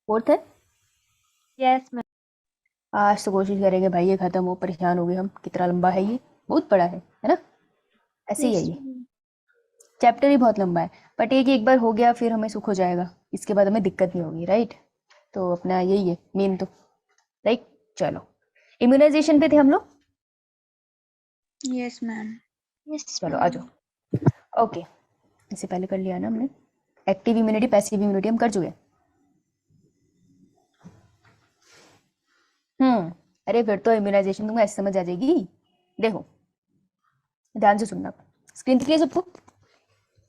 Fourth है। Yes ma'am. आज तो कोशिश करेंगे भाई ये खत्म हो, परेशान हो गए हम। कितना लंबा है ये, बहुत बड़ा है ना। ऐसे ही है यस ये, मैम। चैप्टर ही बहुत लंबा है। बट एक बार हो गया फिर हमें सुख हो जाएगा, इसके बाद हमें दिक्कत नहीं होगी, राइट। तो अपना यही है मेन तो, राइट। चलो, इम्यूनाइजेशन पे थे हम लोग। Yes ma'am. यस चलो आ मैम। जाओ। ओके, इससे पहले कर लिया ना हमने, एक्टिव इम्यूनिटी पैसिव इम्यूनिटी हम कर चुके हैं। अरे फिर तो इम्यूनाइजेशन तुमको ऐसे समझ आ जाएगी। देखो, ध्यान से सुनना, स्क्रीन दिख रही है सबको।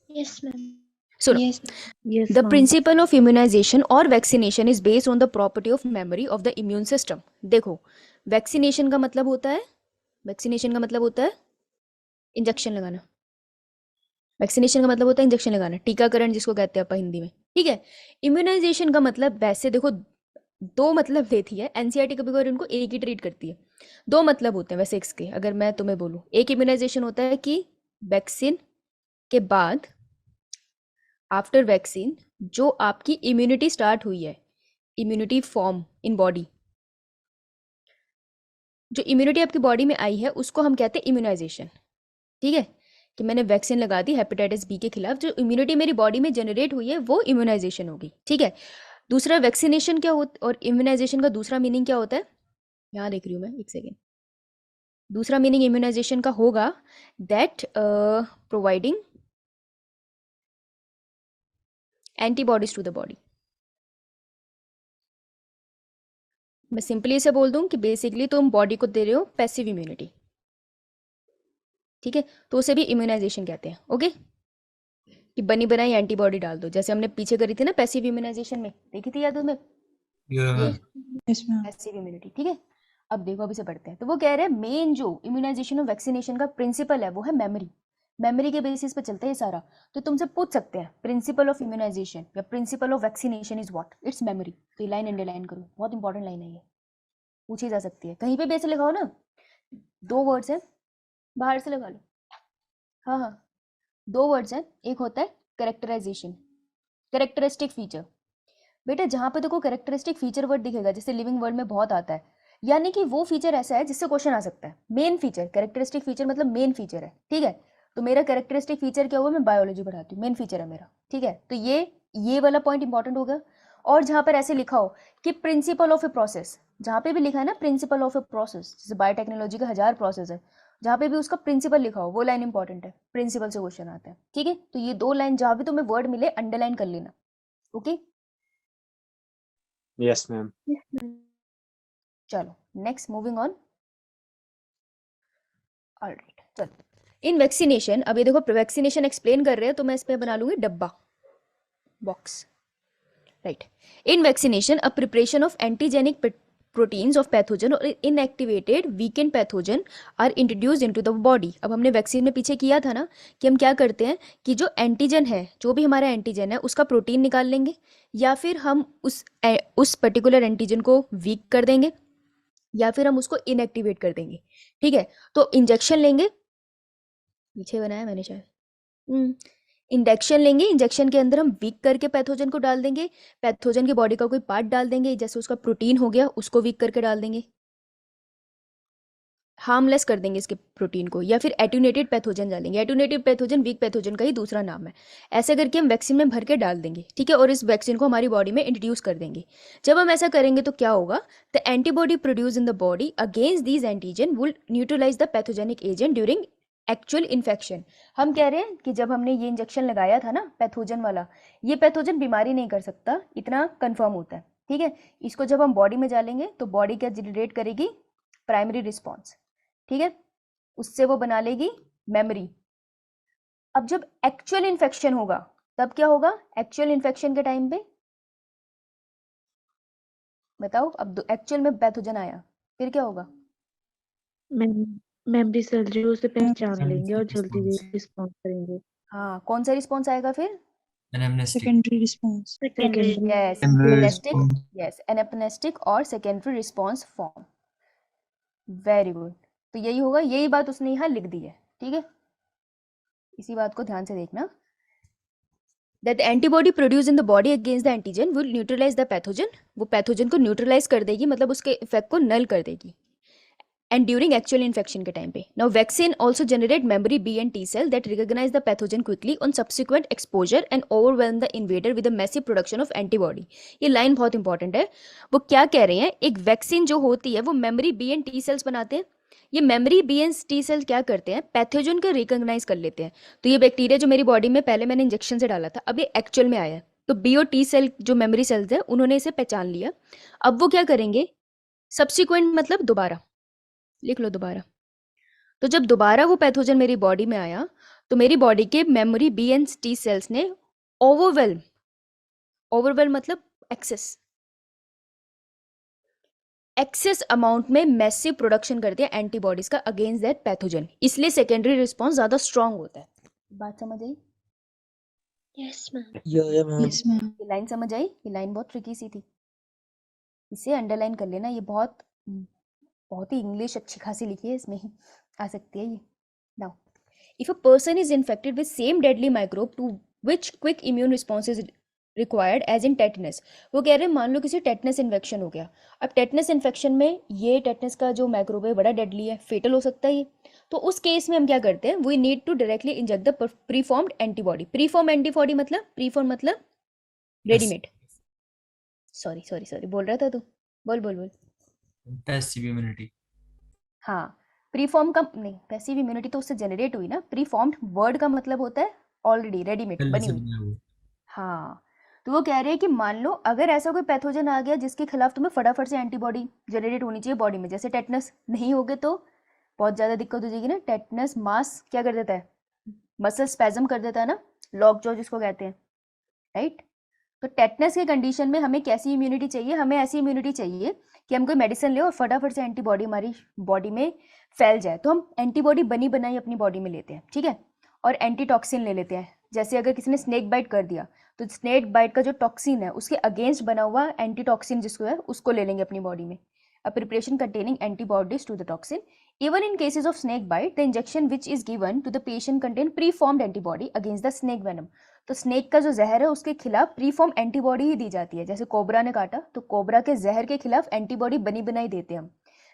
Yes ma'am. सुनो, यस। Yes, द ma'am. प्रिंसिपल ऑफ इम्यूनाइजेशन और vaccination is based on the property of memory of the immune system. देखो, वैक्सीनेशन का मतलब होता है, वैक्सीनेशन का मतलब होता है इंजेक्शन लगाना। वैक्सीनेशन का मतलब होता है इंजेक्शन लगाना, टीकाकरण जिसको कहते हैं अपन हिंदी में, ठीक है। इम्यूनाइजेशन का मतलब वैसे देखो दो मतलब लेती है एनसीईआरटी, कभी कभी उनको एक ही ट्रीट करती है। दो मतलब होते हैं वैसे इसके, अगर मैं तुम्हें बोलूँ, एक इम्यूनाइजेशन होता है कि वैक्सीन के बाद, आफ्टर वैक्सीन, जो आपकी इम्यूनिटी स्टार्ट हुई है, इम्यूनिटी फॉर्म इन बॉडी, जो इम्यूनिटी आपकी बॉडी में आई है उसको हम कहते हैं इम्यूनाइजेशन, ठीक है। कि मैंने वैक्सीन लगा दी हेपेटाइटिस बी के खिलाफ, जो इम्यूनिटी मेरी बॉडी में जनरेट हुई है वो इम्यूनाइजेशन होगी, ठीक है। दूसरा वैक्सीनेशन क्या होता और इम्यूनाइजेशन का दूसरा मीनिंग क्या होता है, यहाँ देख रही हूँ मैं, एक सेकेंड। दूसरा मीनिंग इम्यूनाइजेशन का होगा that providing antibodies to the body. मैं सिंपली इसे बोल दूं कि बेसिकली तुम बॉडी को दे रहे हो पैसिव इम्यूनिटी, ठीक है। तो उसे भी इम्यूनाइजेशन कहते हैं, ओके। कि बनी बनाई एंटीबॉडी डाल दो, जैसे हमने पीछे करी थी ना पैसिव इम्यूनाइजेशन में, देखी थी याद तुम्हें, ये यस मैम। पैसिव इम्यूनिटी, ठीक है। अब देखो, अभी से पढ़ते हैं। तो वो कह रहे हैं मेन जो इम्यूनाइजेशन और वैक्सीनेशन का प्रिंसिपल है वो है मेमोरी। मेमोरी के बेसिस पे चलता है ये सारा। तो तुमसे पूछ सकते हैं प्रिंसिपल ऑफ इम्यूनाइजेशन या principle of vaccination is what, it's memory. तो ये लाइन अंडरलाइन करो, बहुत इंपॉर्टेंट लाइन है ये, पूछी जा सकती है कहीं पे भी, ऐसे लगाओ ना। दो वर्ड्स हैं, बाहर से लगा लो। हाँ हाँ, दो वर्ड्स हैं, एक होता है कैरेक्टराइजेशन, कैरेक्टरिस्टिक फीचर। बेटा जहाँ पे देखो कैरेक्टरिस्टिक फीचर वर्ड दिखेगा, जैसे लिविंग वर्ड में बहुत आता है, यानी कि वो फीचर ऐसा है जिससे क्वेश्चन आ सकता है। मेन फीचर, कैरेक्टरिस्टिक फीचर मतलब मेन फीचर है, ठीक है। तो मेरा कैरेक्टरिस्टिक फीचर क्या हुआ, मैं बायोलॉजी पढ़ाती हूँ, मेन फीचर है मेरा, ठीक है। तो ये वाला पॉइंट इंपॉर्टेंट होगा। और जहाँ पर ऐसे लिखा हो कि प्रिंसिपल ऑफ ए प्रोसेस, जहाँ पे भी लिखा है ना प्रिंसिपल ऑफ ए प्रोसेस, जैसे बायोटेक्नोलॉजी का 1000 प्रोसेस है, जहाँ पे भी उसका प्रिंसिपल लिखा हो वो लाइन इंपॉर्टेंट है, प्रिंसिपल से क्वेश्चन आता है, ठीक है। तो ये दो लाइन जहाँ भी तुम्हें वर्ड मिले अंडरलाइन कर लेना, okay. Yes, ma'am. Yes ma'am. चलो नेक्स्ट, मूविंग ऑन। ऑलराइट, चलो इन वैक्सीनेशन, अब ये देखो वैक्सीनेशन एक्सप्लेन कर रहे हैं तो मैं इस पे बना लूंगी डब्बा, box, right. In vaccination a preparation of antigenic proteins of pathogen और inactivated weakened pathogen are introduced into the body. अब हमने वैक्सीन में पीछे किया था ना कि हम क्या करते हैं कि जो एंटीजन है, जो भी हमारा एंटीजन है उसका प्रोटीन निकाल लेंगे, या फिर हम उस पर्टिकुलर एंटीजन को वीक कर देंगे, या फिर हम उसको इनएक्टिवेट कर देंगे, ठीक है। तो इंजेक्शन लेंगे, पीछे बनाया मैंने शायद, इंजेक्शन लेंगे, इंजेक्शन के अंदर हम वीक करके पैथोजन को डाल देंगे, पैथोजन की बॉडी का कोई पार्ट डाल देंगे, जैसे उसका प्रोटीन हो गया उसको वीक करके डाल देंगे, हार्मलेस कर देंगे इसके प्रोटीन को, या फिर एट्यूनेटेड पैथोजन डालेंगे। एट्यूनेटेड पैथोजन वीक पैथोजन का ही दूसरा नाम है। ऐसे करके हम वैक्सीन में भर के डाल देंगे, ठीक है, और इस वैक्सीन को हमारी बॉडी में इंट्रोड्यूस कर देंगे। जब हम ऐसा करेंगे तो क्या होगा, the antibody produce in the body against these antigen will neutralize the pathogenic agent during actual infection. हम कह रहे हैं कि जब हमने ये इंजेक्शन लगाया था ना पैथोजन वाला, ये पैथोजन बीमारी नहीं कर सकता, इतना कंफर्म होता है, ठीक है। इसको जब हम बॉडी में डालेंगे तो बॉडी क्या जनरेट करेगी, प्राइमरी रिस्पॉन्स, ठीक है, उससे वो बना लेगी मेमोरी। अब जब एक्चुअल इन्फेक्शन होगा तब क्या होगा, एक्चुअल इन्फेक्शन के टाइम पे बताओ, अब एक्चुअल में पैथोजन आया फिर क्या होगा। मेमोरी सेल जो उसे पहचान लेंगे और जल्दी रिस्पॉन्स करेंगे। हाँ, कौन सा रिस्पॉन्स आएगा फिर, secondary response. Secondary yes anamnestic, yes anamnestic और secondary response form, very good. तो यही होगा, यही बात उसने यहाँ लिख दी है, ठीक है। इसी बात को ध्यान से देखना। That antibody produce in the body against the antigen will neutralize the pathogen, वो पैथोजन को न्यूट्रलाइज कर देगी, मतलब उसके इफेक्ट को नल कर देगी। एंड ड्यूरिंग एक्चुअल इन्फेक्शन के टाइम पे now vaccine also generate memory B and T cell that recognize the pathogen quickly on subsequent exposure and overwhelm the invader with a massive production of antibody. ये line बहुत important है। वो क्या कह रहे हैं, एक वैक्सीन जो होती है वो memory B and T cells बनाते हैं। ये memory B and T cells क्या करते हैं, पैथोजन को रिकॉग्नाइज कर लेते हैं। तो ये बैक्टीरिया जो मेरी बॉडी में पहले मैंने इंजेक्शन से डाला था, अब ये एक्चुअल में आया है, तो बी और टी सेल जो मेमोरी सेल्स है उन्होंने इसे पहचान लिया। अब वो क्या करेंगे, सब्सिक्वेंट मतलब दोबारा, लिख लो दोबारा। तो जब दोबारा वो पैथोजन मेरी बॉडी में आया तो मेरी बॉडी के memory B and T cells ने ओवरवेलम, ओवरवेलम मतलब एक्सेस अमाउंट में मैसिव प्रोडक्शन कर दिया एंटीबॉडीज का अगेंस्ट दैट पैथोजन, इसलिए सेकेंडरी रिस्पॉन्स ज्यादा स्ट्रांग होता है। बात समझ आई? Yes ma'am. Yes, ma'am. ये लाइन समझ आई? ये लाइन बहुत ट्रिकी सी थी, इसे अंडरलाइन कर लेना। ये बहुत बहुत ही इंग्लिश अच्छी खासी लिखी है, इसमें ही आ सकती है ये। Now if a person is infected with same deadly microbe to which quick immune response is required as in tetanus. वो कह रहे हैं मान लो किसी टेटनस इन्फेक्शन हो गया। अब टेटनस इन्फेक्शन में ये टेटनस का जो माइक्रोब है बड़ा डेडली है, फेटल हो सकता है ये। तो उस केस में हम क्या करते हैं, we need to directly inject the preformed antibody. Preform antibody मतलब, प्रीफॉर्म मतलब रेडीमेड। सॉरी सॉरी सॉरी, बोल रहा था तू, बोल बोल बोल। Passive immunity. हाँ, प्रीफॉर्म का नहीं, पैसिव इम्यूनिटी तो उससे जनरेट हुई ना। प्रीफॉर्म्ड वर्ड का मतलब होता है ऑलरेडी रेडीमेड पहले बनी से हुई। बना हुआ। हाँ, तो वो कह रहे हैं कि मान लो अगर ऐसा कोई पैथोजन आ गया जिसके खिलाफ तुम्हें फटाफट से एंटीबॉडी जनरेट होनी चाहिए बॉडी में, जैसे टेटनस नहीं होगे तो बहुत ज़्यादा दिक्कत हो जाएगी ना। टेटनस मास क्या कर देता है, मसल स्पैज्म कर देता है ना, लॉक जॉ जिसको कहते हैं, राइट। तो टेटनस के कंडीशन में हमें कैसी इम्यूनिटी चाहिए, हमें ऐसी इम्यूनिटी चाहिए कि हम कोई मेडिसिन ले और फटाफट से एंटीबॉडी हमारी बॉडी में फैल जाए। तो हम एंटीबॉडी बनी बनाई अपनी बॉडी में लेते हैं, ठीक है, और एंटीटॉक्सिन ले लेते हैं। जैसे अगर किसी ने स्नेक बाइट कर दिया तो स्नेक बाइट का जो टॉक्सिन है उसके अगेंस्ट बना हुआ एंटीटॉक्सिन जिसको है उसको ले लेंगे अपनी बॉडी में। A preparation containing antibodies to the toxin. Even in cases of snake bite, the injection which is given to the patient contain pre-formed antibody against the snake venom. तो स्नेक का जो जहर है उसके खिलाफ प्रीफॉर्म एंटीबॉडी ही दी जाती है। जैसे कोबरा ने काटा तो कोबरा के जहर के खिलाफ एंटीबॉडी बनी बनाई देते हैं हम।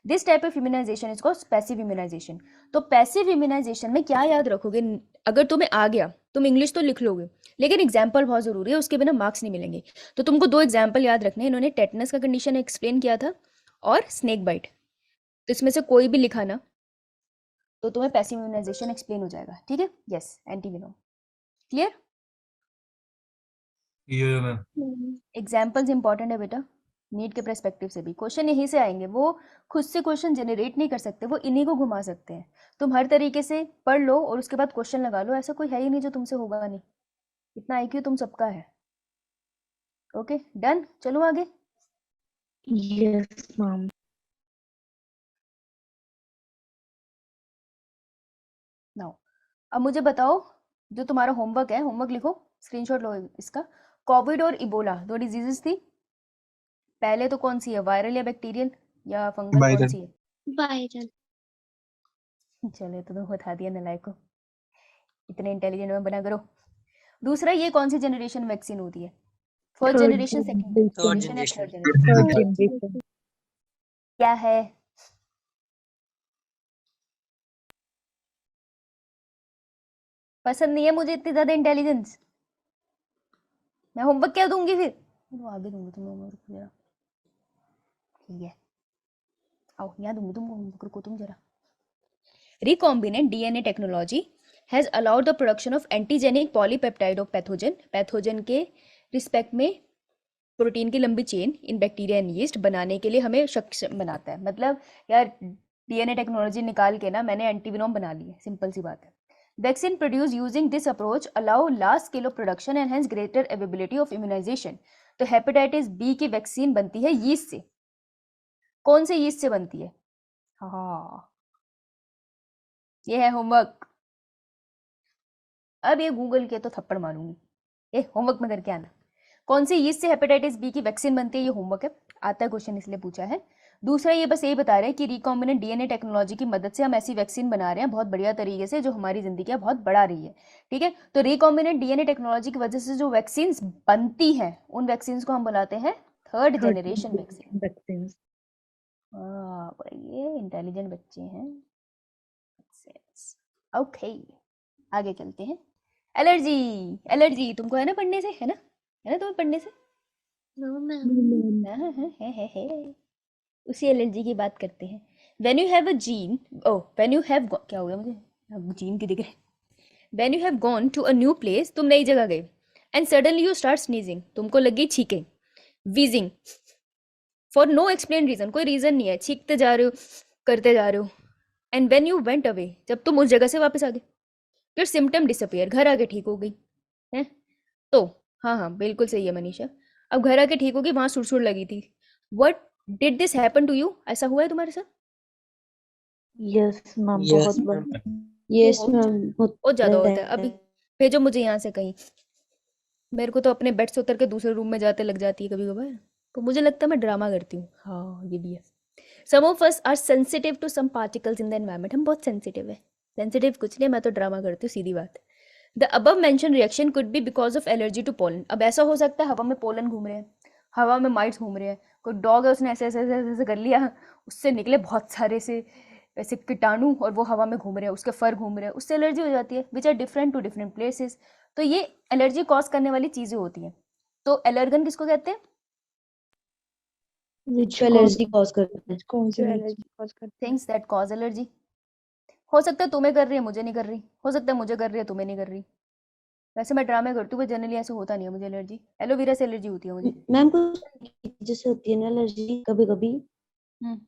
This type of immunization is called passive immunization. तो पैसिव इम्यूनाइजेशन में क्या याद रखोगे, अगर तुम्हें आ गया तुम इंग्लिश तो लिख लोगे, लेकिन एग्जाम्पल बहुत जरूरी है, उसके बिना मार्क्स नहीं मिलेंगे। तो तुमको दो एग्जाम्पल याद रखने, इन्होंने टेटनस का कंडीशन एक्सप्लेन किया था और स्नेक बाइट। तो इसमें से कोई भी लिखा ना तो तुम्हें पैसिव इम्यूनाइजेशन एक्सप्लेन हो जाएगा, ठीक है। Yes, antivenom clear. Yo ma'am. Examples important है बेटा, नीट के पर्सपेक्टिव से भी क्वेश्चन यहीं से आएंगे। वो खुद से क्वेश्चन जनरेट नहीं कर सकते, वो इन्हीं को घुमा सकते हैं। तुम हर तरीके से पढ़ लो और उसके बाद क्वेश्चन लगा लो, ऐसा कोई है ही नहीं जो तुमसे होगा नहीं। इतना आईक्यू तुम सबका है। ओके डन, चलो आगे। Yes, ma'am. नाउ अब मुझे बताओ, जो तुम्हारा होमवर्क है, होमवर्क लिखो, स्क्रीनशॉट लो इसका। कोविड और इबोला दो डिजीजेस थी। पहले तो कौन सी है, वायरल या बैक्टीरियल या फंगल, कौन सी है? वायरल। चलो तो बता दिया नलायक को, इतने इंटेलिजेंट में बना करो। दूसरा, ये कौन सी जनरेशन वैक्सीन होती है, first Third generation, second generation. Generation या थर्ड Third जनरेशन? generation. क्या है? पसंद नहीं है मुझे इतनी ज्यादा इंटेलिजेंस, मैं होमवर्क क्या दूंगी फिर, तो आगे दूंगी तुम्हें होमवर्क जरा, ठीक है। आओ यहाँ दूंगी तुमको होमवर्क, रुको तुम जरा। Recombinant DNA technology has allowed the production of antigenic polypeptide of pathogen। Pathogen के रिस्पेक्ट में प्रोटीन की लंबी chain in bacteria and yeast बनाने के लिए हमें सक्षम बनाता है। मतलब यार डीएनए टेक्नोलॉजी निकाल के ना मैंने एंटीविनोम बना ली है, सिंपल सी बात है। Vaccine produce using this approach allow large scale of production and hence greater availability of immunization. तो हेपेटाइटिस बी की वैक्सीन बनती है यीस्ट से। कौन से यीस्ट से बनती है? हाँ, ये है होमवर्क। अब ये गूगल के तो थप्पड़ मारूंगी, ये होमवर्क में करके आना। कौन सी यीस्ट से हेपेटाइटिस बी की वैक्सीन बनती है, ये होमवर्क है, आता है क्वेश्चन इसलिए पूछा है। दूसरा ये बस यही बता रहे हैं कि रिकॉम्बिनेंट डीएनए टेक्नोलॉजी की मदद से हम ऐसी वैक्सीन बना रहे हैं बहुत बढ़िया तरीके से जो हमारी जिंदगी बहुत बढ़ा रही है। ठीक है, तो रिकॉम्बिनेंट डीएनए टेक्नोलॉजी की वजह से जो वैक्सीन बनती हैं उन वैक्सीन को हम बुलाते हैं थर्ड जनरेशन वैक्सीन। वैक्सीन। ये इंटेलिजेंट बच्चे हैं। ओके, आगे चलते हैं। एलर्जी, एलर्जी तुमको है ना पढ़ने से, है ना तुम्हें पढ़ने से? No, ma'am. है। उसी एलर्जी की बात करते हैं। When you have a gene, when you have, क्या हो गया मुझे, अब जीन की दिख रहे। When you have gone to a new place, तुम नई जगह गए, and suddenly you start sneezing, तुमको लगी छींके, wheezing for no explain reason, कोई रीजन नहीं है, छींकते जा रहे हो, करते जा रहे हो। And when you went away, जब तुम उस जगह से वापस आ गए, योर सिम्टम डिसअपियर, घर आके ठीक हो गई है। तो हाँ बिल्कुल सही है मनीषा, अब घर आके ठीक होगी, वहां सुरसुर लगी थी। What did this happen to you, ऐसा हुआ है तुम्हारे साथ? यस मैम, Yes, बहुत ma'am. बार। यस मैम, बहुत ज्यादा होता है। अभी भेजो मुझे यहाँ से कहीं, मेरे को तो अपने बेड से उतर के दूसरे रूम में जाते लग जाती है कभी कभार, तो मुझे लगता है मैं ड्रामा करती हूँ। हाँ ये भी है। Some of us are sensitive to some particles in the environment, हम बहुत सेंसिटिव है। सेंसिटिव कुछ नहीं, मैं तो ड्रामा करती हूँ, सीधी बात। The above mention reaction could be because of allergy to pollen. अब ऐसा हो सकता है हवा में पोलन घूम रहे हैं, हवा में माइट्स घूम रहे हैं, कोई डॉग है उसने ऐसे ऐसे ऐसे ऐसे कर लिया, उससे निकले बहुत सारे से ऐसे कीटाणु और वो हवा में घूम रहे हैं, उसके फर घूम रहे हैं, उससे एलर्जी हो जाती है, which are different to different places. तो ये एलर्जी कॉज करने वाली चीजें होती हैं। तो एलर्गन किसको कहते हैं? जो एलर्जी कॉज करते हैं। कौन सी एलर्जी कॉज करती है? Things that cause allergy. हो सकता है तुम्हें कर रही है, मुझे नहीं कर रही, हो सकता है मुझे कर रही है, तुम्हें नहीं कर रही। वैसे मैं ड्रामे करती हूँ, जनरली ऐसा होता नहीं है मुझे एलर्जी। एलोवेरा से एलर्जी होती है मुझे। मैम कुछ जैसे होती है ना एलर्जी कभी कभी। हम्म,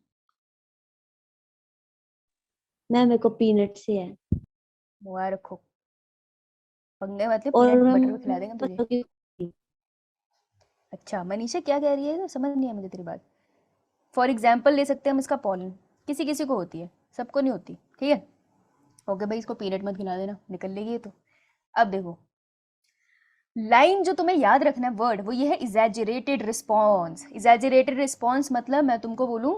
मैम मेरे को पीनट से है। मुआ रखो, पंगे मतलब और पीनट मैम बटर खिला देंगे तुझे। अच्छा मनीषा क्या कह रही है, समझ नहीं है मुझे तेरी बात। फॉर एग्जाम्पल ले सकते हैं हम इसका पॉलन, किसी किसी को होती है, सबको नहीं होती। ठीक है, ओके भाई, इसको पीनट मत खिला देना, निकल लेगी ये तो। अब देखो लाइन जो तुम्हें याद रखना है वर्ड, वो ये है इजैजरेटेड रिस्पॉन्स। इजैजरेटेड रिस्पॉन्स मतलब मैं तुमको बोलूं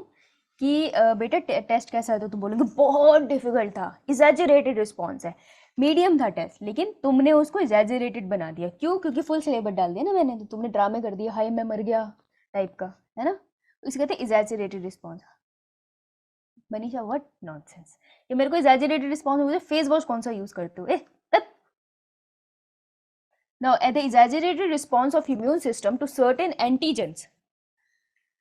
कि बेटा टेस्ट कैसा है, तो तुम बोलोगे बहुत डिफिकल्ट था। इजैजरेटेड रिस्पॉन्स है, मीडियम था टेस्ट, लेकिन तुमने उसको इजैजरेटेड बना दिया। क्यों? क्योंकि फुल सिलेबस डाल दिया ना मैंने, तो तुमने ड्रामे कर दिया, हाय मैं मर गया टाइप का, है ना। इसे कहते हैं इजैजरेटेड रिस्पॉन्स। मनीषा व्हाट नॉनसेंस, ये मेरे को इजैजरेटेड रिस्पॉन्स मुझे फेस वॉश कौन सा यूज करते हो? Now, the exaggerated response of immune system to certain antigens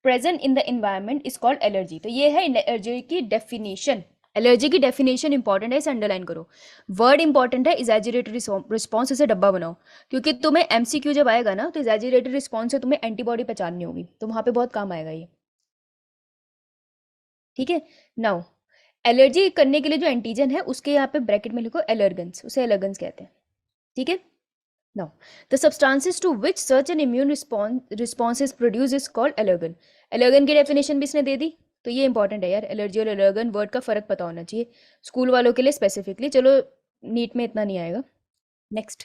present in the environment is called allergy. तो ये है एलर्जी की डेफिनेशन। एलर्जी की डेफिनेशन इंपॉर्टेंट है, इसे अंडरलाइन करो। वर्ड इंपॉर्टेंट है इजैजरेटेड रिस्पॉन्स, इसे डब्बा बनाओ, क्योंकि तुम्हें एमसीक्यू जब आएगा ना तो इजैजरेटेड रिस्पॉन्स से तुम्हें एंटीबॉडी पहचाननी होगी, तो वहां पे बहुत काम आएगा ये। ठीक है, नाउ एलर्जी करने के लिए जो एंटीजन है उसके यहाँ पे ब्रैकेट में लिखो एलर्गन्स, उसे एलर्गन्स कहते हैं। ठीक है, now the substances to which such an immune response is produced is called allergen. allergen की डेफिनेशन भी इसने दे दी, तो ये इंपॉर्टेंट है यार, एलर्जी और एलर्गन वर्ड का फर्क पता होना चाहिए स्कूल वालों के लिए स्पेसिफिकली। चलो नीट में इतना नहीं आएगा। Next,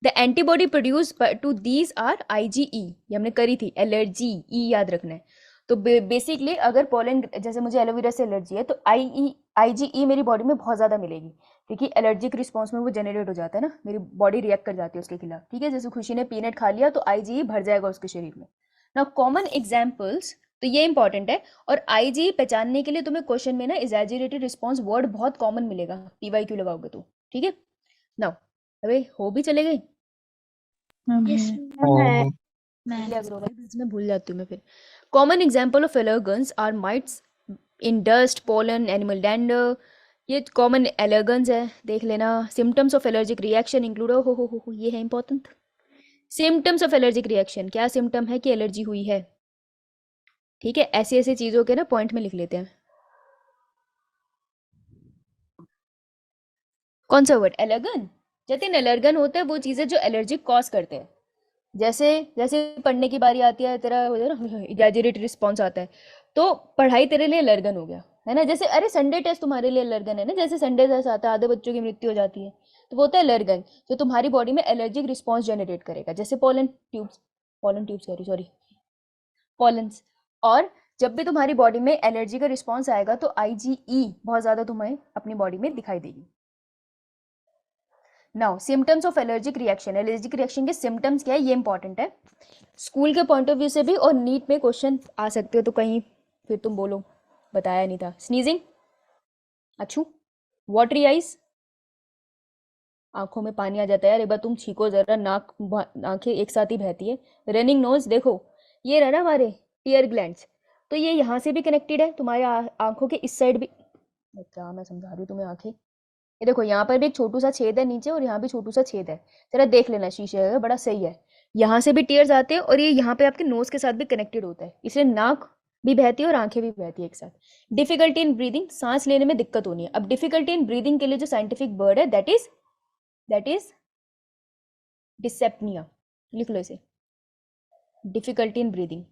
the antibody produce to these are IgE, ये हमने करी थी, एलर्जी ई याद रखना है। तो बेसिकली अगर पोलन, जैसे मुझे एलोवेरा से एलर्जी है, तो IgE मेरी बॉडी में बहुत ज़्यादा मिलेगी, क्योंकि एलर्जिक रिस्पॉन्स में वो जनरेट हो जाता है ना, मेरी बॉडी रिएक्ट कर जाती है उसके खिलाफ। ठीक है, जैसे खुशी ने पीनट खा लिया तो IgE भर जाएगा उसके शरीर में ना। कॉमन एग्जाम्पल्स, तो ये इंपॉर्टेंट है। और IgE पहचानने के लिए तुम्हें क्वेश्चन में ना इजैजरेटेड रिस्पॉन्स वर्ड बहुत कॉमन मिलेगा, PYQ लगाओगे तो। ठीक है, नाउ अबे हो भी चले गए, Yes, Oh, मैं भूल जाती हूँ मैं फिर। Common example of allergens are mites in dust, pollen, animal dander, ये कॉमन एलर्गन्स है, देख लेना। Symptoms of allergic reaction include हो, ये है important. Symptoms of allergic reaction, क्या सिम्टम है कि एलर्जी हुई है। ठीक है, ऐसी ऐसी चीजों के ना पॉइंट में लिख लेते हैं। कौन सा वर्ड? एलर्गन। जतिन एलर्गन होता है वो चीजें जो एलर्जी कॉज करते हैं। जैसे जैसे पढ़ने की बारी आती है, तेरा हो जाए ना एग्जैजरेटेड रिस्पॉन्स आता है, तो पढ़ाई तेरे लिए एलर्गन हो गया, है ना। जैसे अरे संडे टेस्ट तुम्हारे लिए एलर्गन है ना, जैसे संडे टेस्ट आता है आधे बच्चों की मृत्यु हो जाती है, तो वो होता है एलर्गन, जो तुम्हारी बॉडी में एलर्जिक रिस्पॉन्स जनरेट करेगा। जैसे पोलन ट्यूब्स कह रही, सॉरी, पोलन्स। और जब भी तुम्हारी बॉडी में एलर्जी का रिस्पॉन्स आएगा तो IgE बहुत ज़्यादा तुम्हें अपनी बॉडी में दिखाई देगी। Now symptoms of allergic reaction, allergic reaction के सिम्टम्स क्या है ये इंपॉर्टेंट है स्कूल के पॉइंट ऑफ व्यू से भी, और नीट में क्वेश्चन आ सकते हो तो कहीं फिर तुम बोलो बताया नहीं था। स्नीजिंग, अच्छू, वाटरी आइज, आंखों में पानी आ जाता है यार, एक बार तुम छीको जरा, आंखें एक साथ ही बहती है। रनिंग नोज, देखो ये रहा ना हमारे टीयर ग्लैंड्स, तो ये यहाँ से भी कनेक्टेड है तुम्हारे आंखों के इस साइड भी, क्या मैं समझा रही हूँ तुम्हें, आंखें ये देखो यहाँ पर भी एक छोटू सा छेद है नीचे और यहाँ भी छोटू सा छेद है, जरा देख लेना शीशे का, बड़ा सही है। यहाँ से भी टीयर्स आते हैं और ये यहाँ पे आपके नोज के साथ भी कनेक्टेड होता है, इसलिए नाक भी बहती है और आंखें भी बहती है एक साथ। डिफिकल्टी इन ब्रीदिंग, सांस लेने में दिक्कत होनी है। अब डिफिकल्टी इन ब्रीदिंग के लिए जो साइंटिफिक वर्ड है दैट इज डिसेप्निया, लिख लो इसे, डिफिकल्टी इन ब्रीदिंग।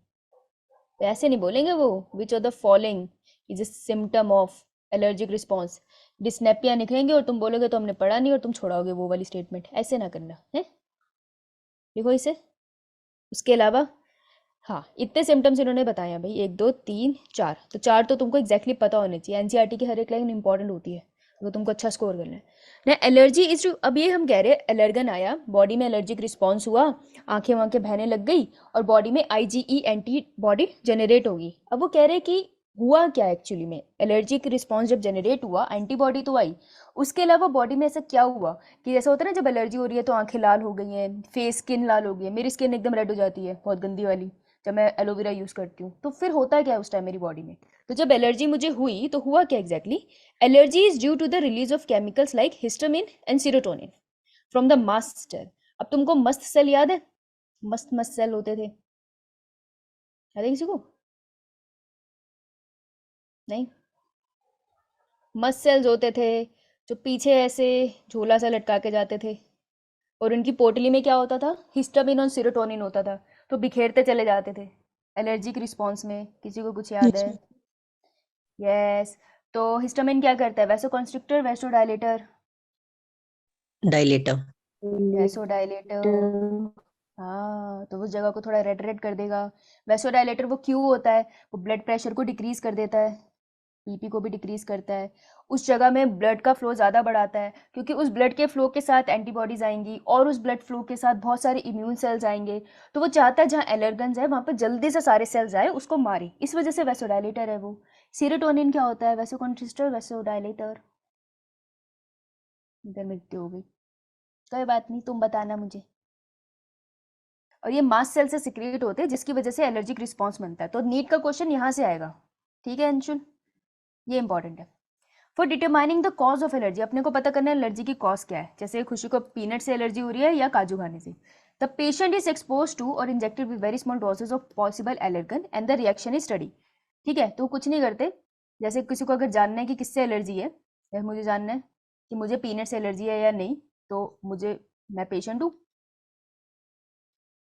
ऐसे नहीं बोलेंगे वो, which of the following is a symptom of allergic response, dyspnoea लिखेंगे और तुम बोलोगे तो हमने पढ़ा नहीं और तुम छोड़ाओगे वो वाली स्टेटमेंट, ऐसे ना करना है, लिखो इसे। उसके अलावा हाँ इतने सिम्टम्स इन्होंने बताए हैं भाई, 1 2 3 4, तो 4 तो तुमको एग्जैक्टली पता होने चाहिए, एनसीईआरटी की हर एक लाइन इंपॉर्टेंट होती है, वो तुमको अच्छा स्कोर करना है ना। एलर्जी इज, अब ये हम कह रहे हैं एलर्गन आया, बॉडी में एलर्जिक रिस्पॉन्स हुआ, आंखें वांखें बहने लग गई और बॉडी में IgE एंटीबॉडी जनरेट होगी। अब वो कह रहे हैं कि हुआ क्या एक्चुअली में, एलर्जिक रिस्पॉन्स जब जनरेट हुआ एंटीबॉडी तो आई, उसके अलावा बॉडी में ऐसा क्या हुआ कि जैसा होता है ना जब एलर्जी हो रही है तो आंखें लाल हो गई हैं, फेस स्किन लाल हो गई है, मेरी स्किन एकदम रेड हो जाती है बहुत गंदी वाली जब मैं एलोवेरा यूज़ करती हूँ, तो फिर होता है क्या उस टाइम मेरी बॉडी में। तो जब एलर्जी मुझे हुई तो हुआ क्या exactly, allergy is due to the release of chemicals like histamine and serotonin from the mast cell. अब तुमको मस्त सेल याद है, मस्त सेल होते थे, याद है किसी को? नहीं, मस्त सेल्स होते थे जो पीछे ऐसे झोला सा लटका के जाते थे और उनकी पोटली में क्या होता था, हिस्टामिन और सीरोटोनिन होता था, तो बिखेरते चले जाते थे एलर्जिक रिस्पॉन्स में। किसी को कुछ याद है? यस, तो हिस्टामिन क्या करता है, वैसोकंस्ट्रिक्टर, वैसोडाइलेटर, डायलेटर, वैसोडाइलेटर, हाँ तो उस जगह को थोड़ा रेड रेड कर देगा। वैसोडाइलेटर वो क्यों होता है, वो ब्लड प्रेशर को डिक्रीज कर देता है, बीपी को भी डिक्रीज करता है, उस जगह में ब्लड का फ्लो ज़्यादा बढ़ाता है क्योंकि उस ब्लड के फ्लो के साथ एंटीबॉडीज आएंगी और उस ब्लड फ्लो के साथ बहुत सारे इम्यून सेल्स आएंगे, तो वो चाहता है जहाँ एलर्गन्स है वहाँ पर जल्दी से सारे सेल्स आए उसको मारे, इस वजह से वैसोडाइलेटर है वो। सीरोटोनिन क्या होता है, वैसोकंस्ट्रिक्टर, वैसोडाइलेटर। इधर मृत्यु हो गई, कोई बात नहीं, तुम बताना मुझे। और ये मास्ट सेल से सिक्रेट होते हैं जिसकी वजह से एलर्जिक रिस्पॉन्स बनता है, तो नीट का क्वेश्चन यहाँ से आएगा, ठीक है अंशुल, ये इंपॉर्टेंट है। For determining the cause of allergy, अपने को पता करना है एलर्जी की कॉज क्या है, जैसे खुशी को पीनट से एलर्जी हो रही है या काजू खाने से। The patient is expose to और injected with very small doses of possible allergen and the reaction is study. ठीक है, तो कुछ नहीं करते, जैसे किसी को अगर जानना है कि किससे एलर्जी है, या मुझे जानना है कि मुझे पीनट से एलर्जी है या नहीं, तो मैं पेशेंट हूँ,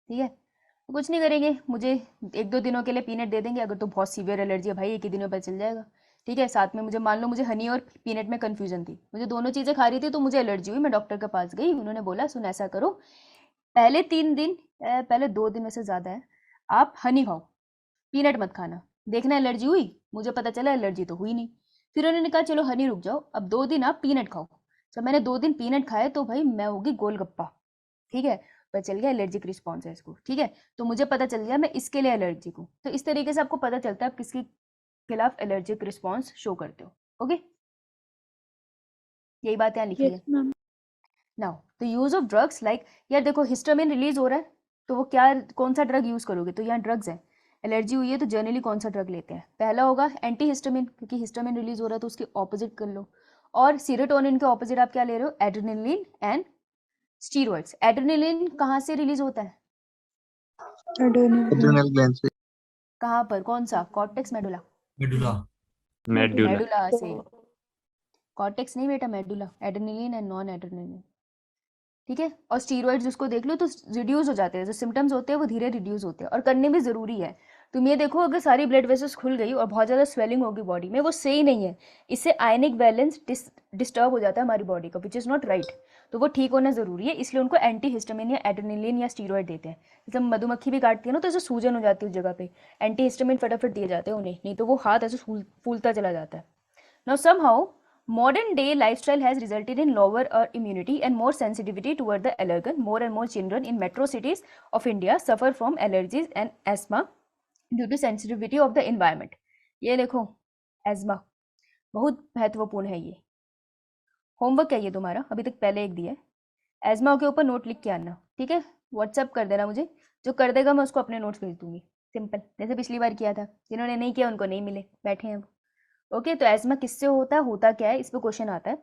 ठीक है, तो कुछ नहीं करेंगे, मुझे 1-2 दिनों के लिए पीनट दे देंगे, अगर तो बहुत सीवियर एलर्जी है भाई 1 ही दिनों पर चल जाएगा, ठीक है। साथ में मुझे मान लो मुझे हनी और पीनट में कन्फ्यूजन थी, मुझे दोनों चीज़ें खा रही थी तो मुझे एलर्जी हुई, मैं डॉक्टर के पास गई, उन्होंने बोला सुन ऐसा करो, पहले 2 दिन में से ज़्यादा है, आप हनी खाओ, पीनट मत खाना, देखना एलर्जी हुई, मुझे पता चला एलर्जी तो हुई नहीं। फिर उन्होंने कहा चलो हनी रुक जाओ, अब 2 दिन आप पीनट खाओ। जब मैंने 2 दिन पीनट खाए तो भाई मैं होगी गोलगप्पा, ठीक है, पता चल गया एलर्जिक रिस्पॉन्स है इसको, ठीक है, तो मुझे पता चल गया मैं इसके लिए एलर्जिक हूँ। तो इस तरीके से आपको पता चलता है आप किसके खिलाफ एलर्जिक रिस्पॉन्स शो करते हो। ओके, यही बात यहाँ लिखी है। Now the use of drugs like, यार देखो हिस्टामिन रिलीज हो रहा है तो वो क्या, कौन सा ड्रग यूज करोगे, तो यहाँ ड्रग्स है, एलर्जी हुई है तो जनरली कौन सा ड्रग लेते हैं, पहला होगा एंटी हिस्टामिन, क्योंकि हिस्टामिन रिलीज हो रहा है तो उसके ऑपोजिट कर लो, और सीरोटोनिन के ऑपोजिट आप क्या ले रहे हो, एड्रेनलिन एंड स्टीरॉइड्स। एड्रेनलिन कहाँ से रिलीज होता है, एड्रेनल ग्लैंड से। कहाँ पर, कौन सा, कॉर्टेक्स, मेडुला, मेडुला मेडुला से, कॉर्टेक्स नहीं बेटा, medulla, adrenaline and non adrenaline, ठीक है। और स्टीरॉइड्स उसको देख लो तो रिड्यूस हो जाते हैं, जो सिम्टम्स होते हैं वो धीरे रिड्यूस होते हैं, और करने भी ज़रूरी है। तुम ये देखो अगर सारी ब्लड वेसल्स खुल गई और बहुत ज़्यादा स्वेलिंग होगी बॉडी में, वो सही नहीं है, इससे आयनिक बैलेंस डिस्टर्ब हो जाता है हमारी बॉडी का, विच इज़ नॉट राइट। तो वो ठीक होना ज़रूरी है, इसलिए उनको एंटी हिस्टामिन या एड्रेनलिन या स्टीरॉयड देते हैं। जैसे मधुमक्खी भी काटती है ना तो ऐसे सूजन हो जाती है उस जगह पे, एंटी हिस्टामिन फटाफट दिए जाते हैं उन्हें, नहीं तो वो हाथ ऐसे फूलता चला जाता है। Now somehow modern day lifestyle has resulted in lower immunity and more sensitivity toward the allergen. More and more children in metro cities of India suffer from allergies and asthma due to sensitivity of the environment. ये देखो ESMA बहुत महत्वपूर्ण है, ये homework है ये तुम्हारा, अभी तक पहले एक दिया है। एस्मा के ऊपर नोट लिख के आना, ठीक है, व्हाट्सएप कर देना मुझे, जो कर देगा मैं उसको अपने नोट्स भेज दूंगी, सिंपल, जैसे पिछली बार किया था। जिन्होंने नहीं किया उनको नहीं मिले, बैठे हैं अब। ओके, तो एस्मा किससे होता क्या है, इस पर क्वेश्चन आता है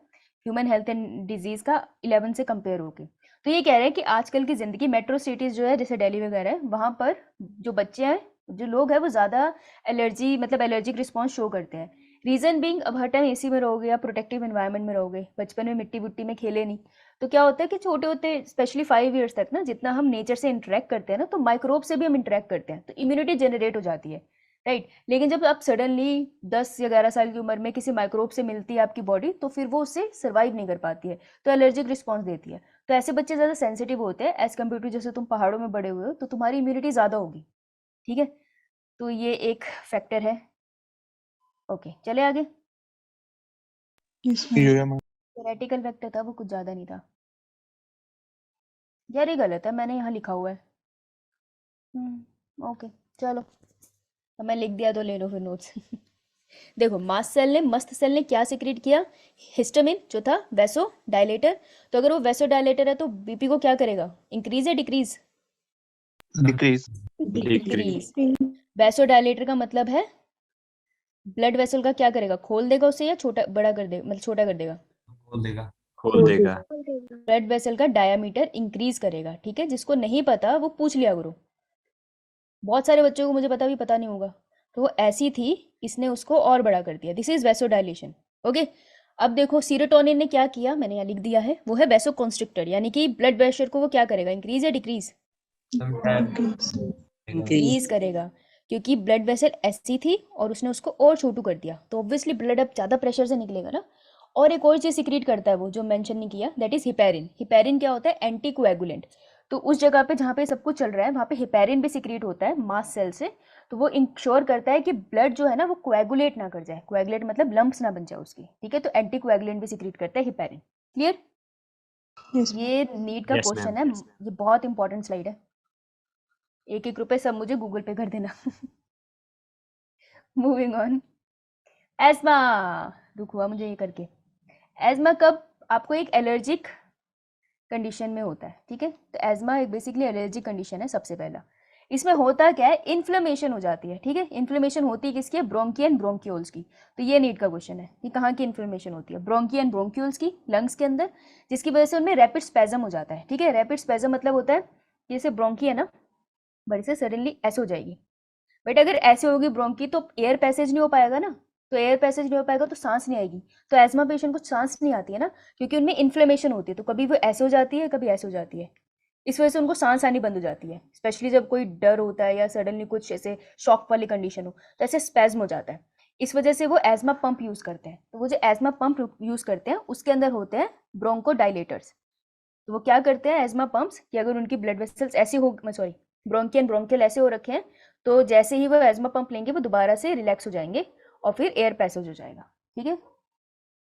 ह्यूमन हेल्थ एंड डिजीज का 11 से कंपेयर होके। तो ये कह रहे हैं कि आजकल की जिंदगी मेट्रो सिटीज जो है जैसे दिल्ली वगैरह है, वहाँ पर जो बच्चे हैं, जो लोग हैं, वो ज़्यादा एलर्जी मतलब एलर्जिक रिस्पॉन्स शो करते हैं। रीज़न बीइंग, अब हर टाइम एसी में रहोगे या प्रोटेक्टिव एनवायरनमेंट में रहोगे, बचपन में मिट्टी बुट्टी में खेले नहीं, तो क्या होता है कि छोटे होते स्पेशली 5 ईयर्स तक ना, जितना हम नेचर से इंटरेक्ट करते हैं ना, तो माइक्रोब से भी हम इंटरेक्ट करते हैं, तो इम्यूनिटी जनरेट हो जाती है, राइट। लेकिन जब आप सडनली 10 या 11 साल की उम्र में किसी माइक्रोब से मिलती है आपकी बॉडी, तो फिर वो उससे सर्वाइव नहीं कर पाती है, तो एलर्जिक रिस्पॉन्स देती है। तो ऐसे बच्चे ज़्यादा सेंसिटिव होते हैं एज कम्पेयर टू जैसे तुम पहाड़ों में बड़े हुए हो, तो तुम्हारी इम्यूनिटी ज़्यादा होगी, ठीक है। तो ये एक फैक्टर है। ओके, चले आगे। थ्योरेटिकल फैक्टर था वो, कुछ ज़्यादा नहीं था यार, ये गलत है, मैंने यहाँ लिखा हुआ है। ओके चलो, अब मैं लिख दिया तो ले लो फिर नोट्स। देखो, मास्ट सेल ने क्या सिक्रीट किया, हिस्टामिन जो था वैसो डायलेटर। तो अगर वो वैसो डायलेटर है तो बीपी को क्या करेगा, इंक्रीज या decrease? Decrease. Decrease. Vaso dilator का मतलब है ब्लड वेसल का क्या करेगा, खोल देगा उसे या छोटा बड़ा कर देगा, मतलब छोटा कर देगा? खोल देगा। खोल देगा। ब्लड वेसल का डायामीटर इंक्रीज करेगा, ठीक है। जिसको नहीं पता वो पूछ लिया करो, बहुत सारे बच्चों को मुझे पता भी पता नहीं होगा। तो वो ऐसी थी, इसने उसको और बड़ा कर दिया, दिस इज वैसोडाइलेशन। ओके, अब देखो सीरोटोनिन ने क्या किया, मैंने यहाँ लिख दिया है, वो है वैसोकॉन्स्ट्रिक्टर, यानी कि ब्लड प्रेशर को वो क्या करेगा, इंक्रीज या डिक्रीज? इंक्रीज करेगा, क्योंकि ब्लड वेसल ऐसी थी और उसने उसको और छोटू कर दिया, तो ऑब्वियसली ब्लड अब ज़्यादा प्रेशर से निकलेगा ना। और एक और चीज़ सिक्रीट करता है वो, जो मेंशन नहीं किया, दैट इज हिपेरिन। हिपेरिन क्या होता है, एंटी कोएगुलेंट। तो उस जगह पे जहाँ पे सब कुछ चल रहा है वहाँ पे हिपेरिन भी सिक्रीट होता है मास्ट सेल से, तो वो इंश्योर करता है कि ब्लड जो है ना वो कोएगुलेट ना कर जाए, कोएगुलेट मतलब लंप्स ना बन जाए उसकी, ठीक है। तो एंटी कोएगुलेंट भी सिक्रीट करता है हिपेरिन। क्लियर? ये नीट का Yes, क्वेश्चन ma'am. है, ये बहुत इंपॉर्टेंट स्लाइड है, 1-1 रुपए सब मुझे गूगल पे कर देना। मूविंग ऑन, एस्मा, दुख हुआ मुझे ये करके। एस्मा कब आपको एक एलर्जिक कंडीशन में होता है, ठीक है। तो एस्मा एक बेसिकली एलर्जिक कंडीशन है। सबसे पहला इसमें होता क्या है, इन्फ्लेमेशन हो जाती है, ठीक है। इन्फ्लेमेशन होती है किसकी, ब्रोंकी एंड ब्रोंक्यूल्स की। तो ये नीट का क्वेश्चन है कि कहाँ की इन्फ्लेमेशन होती है, ब्रोंकी एंड ब्रोंक्यूल्स की, लंग्स के अंदर, जिसकी वजह से उनमें रैपिड स्पैजम हो जाता है, ठीक है। रैपिड स्पैजम मतलब होता है जैसे ब्रोंकी है ना, बड़ी से सडनली ऐसे हो जाएगी, बट अगर ऐसे होगी ब्रोंकी तो एयर पैसेज नहीं हो पाएगा ना, तो एयर पैसेज नहीं हो पाएगा तो सांस नहीं आएगी। तो एस्मा पेशेंट को सांस नहीं आती है ना, क्योंकि उनमें इन्फ्लेमेशन होती है, तो कभी वो ऐसे हो जाती है कभी ऐसे हो जाती है, इस वजह से उनको सांस आनी बंद हो जाती है। स्पेशली जब कोई डर होता है या सडनली कुछ ऐसे शॉक वाली कंडीशन हो तो ऐसे स्पैज्म हो जाता है, इस वजह से वो एस्मा पंप यूज़ करते हैं। तो वो जो एस्मा पंप यूज़ करते हैं उसके अंदर होते हैं ब्रोंकोडाइलेटर्स। तो वो क्या करते हैं एस्मा पंप्स, कि अगर उनकी ब्लड वेसल्स ऐसे हो, सॉरी ब्रोंकी एंड ब्रोंकियल ऐसे हो रखे हैं, तो जैसे ही वो एस्मा पंप लेंगे वो दोबारा से रिलैक्स हो जाएंगे और फिर एयर पैसेज हो जाएगा, ठीक है।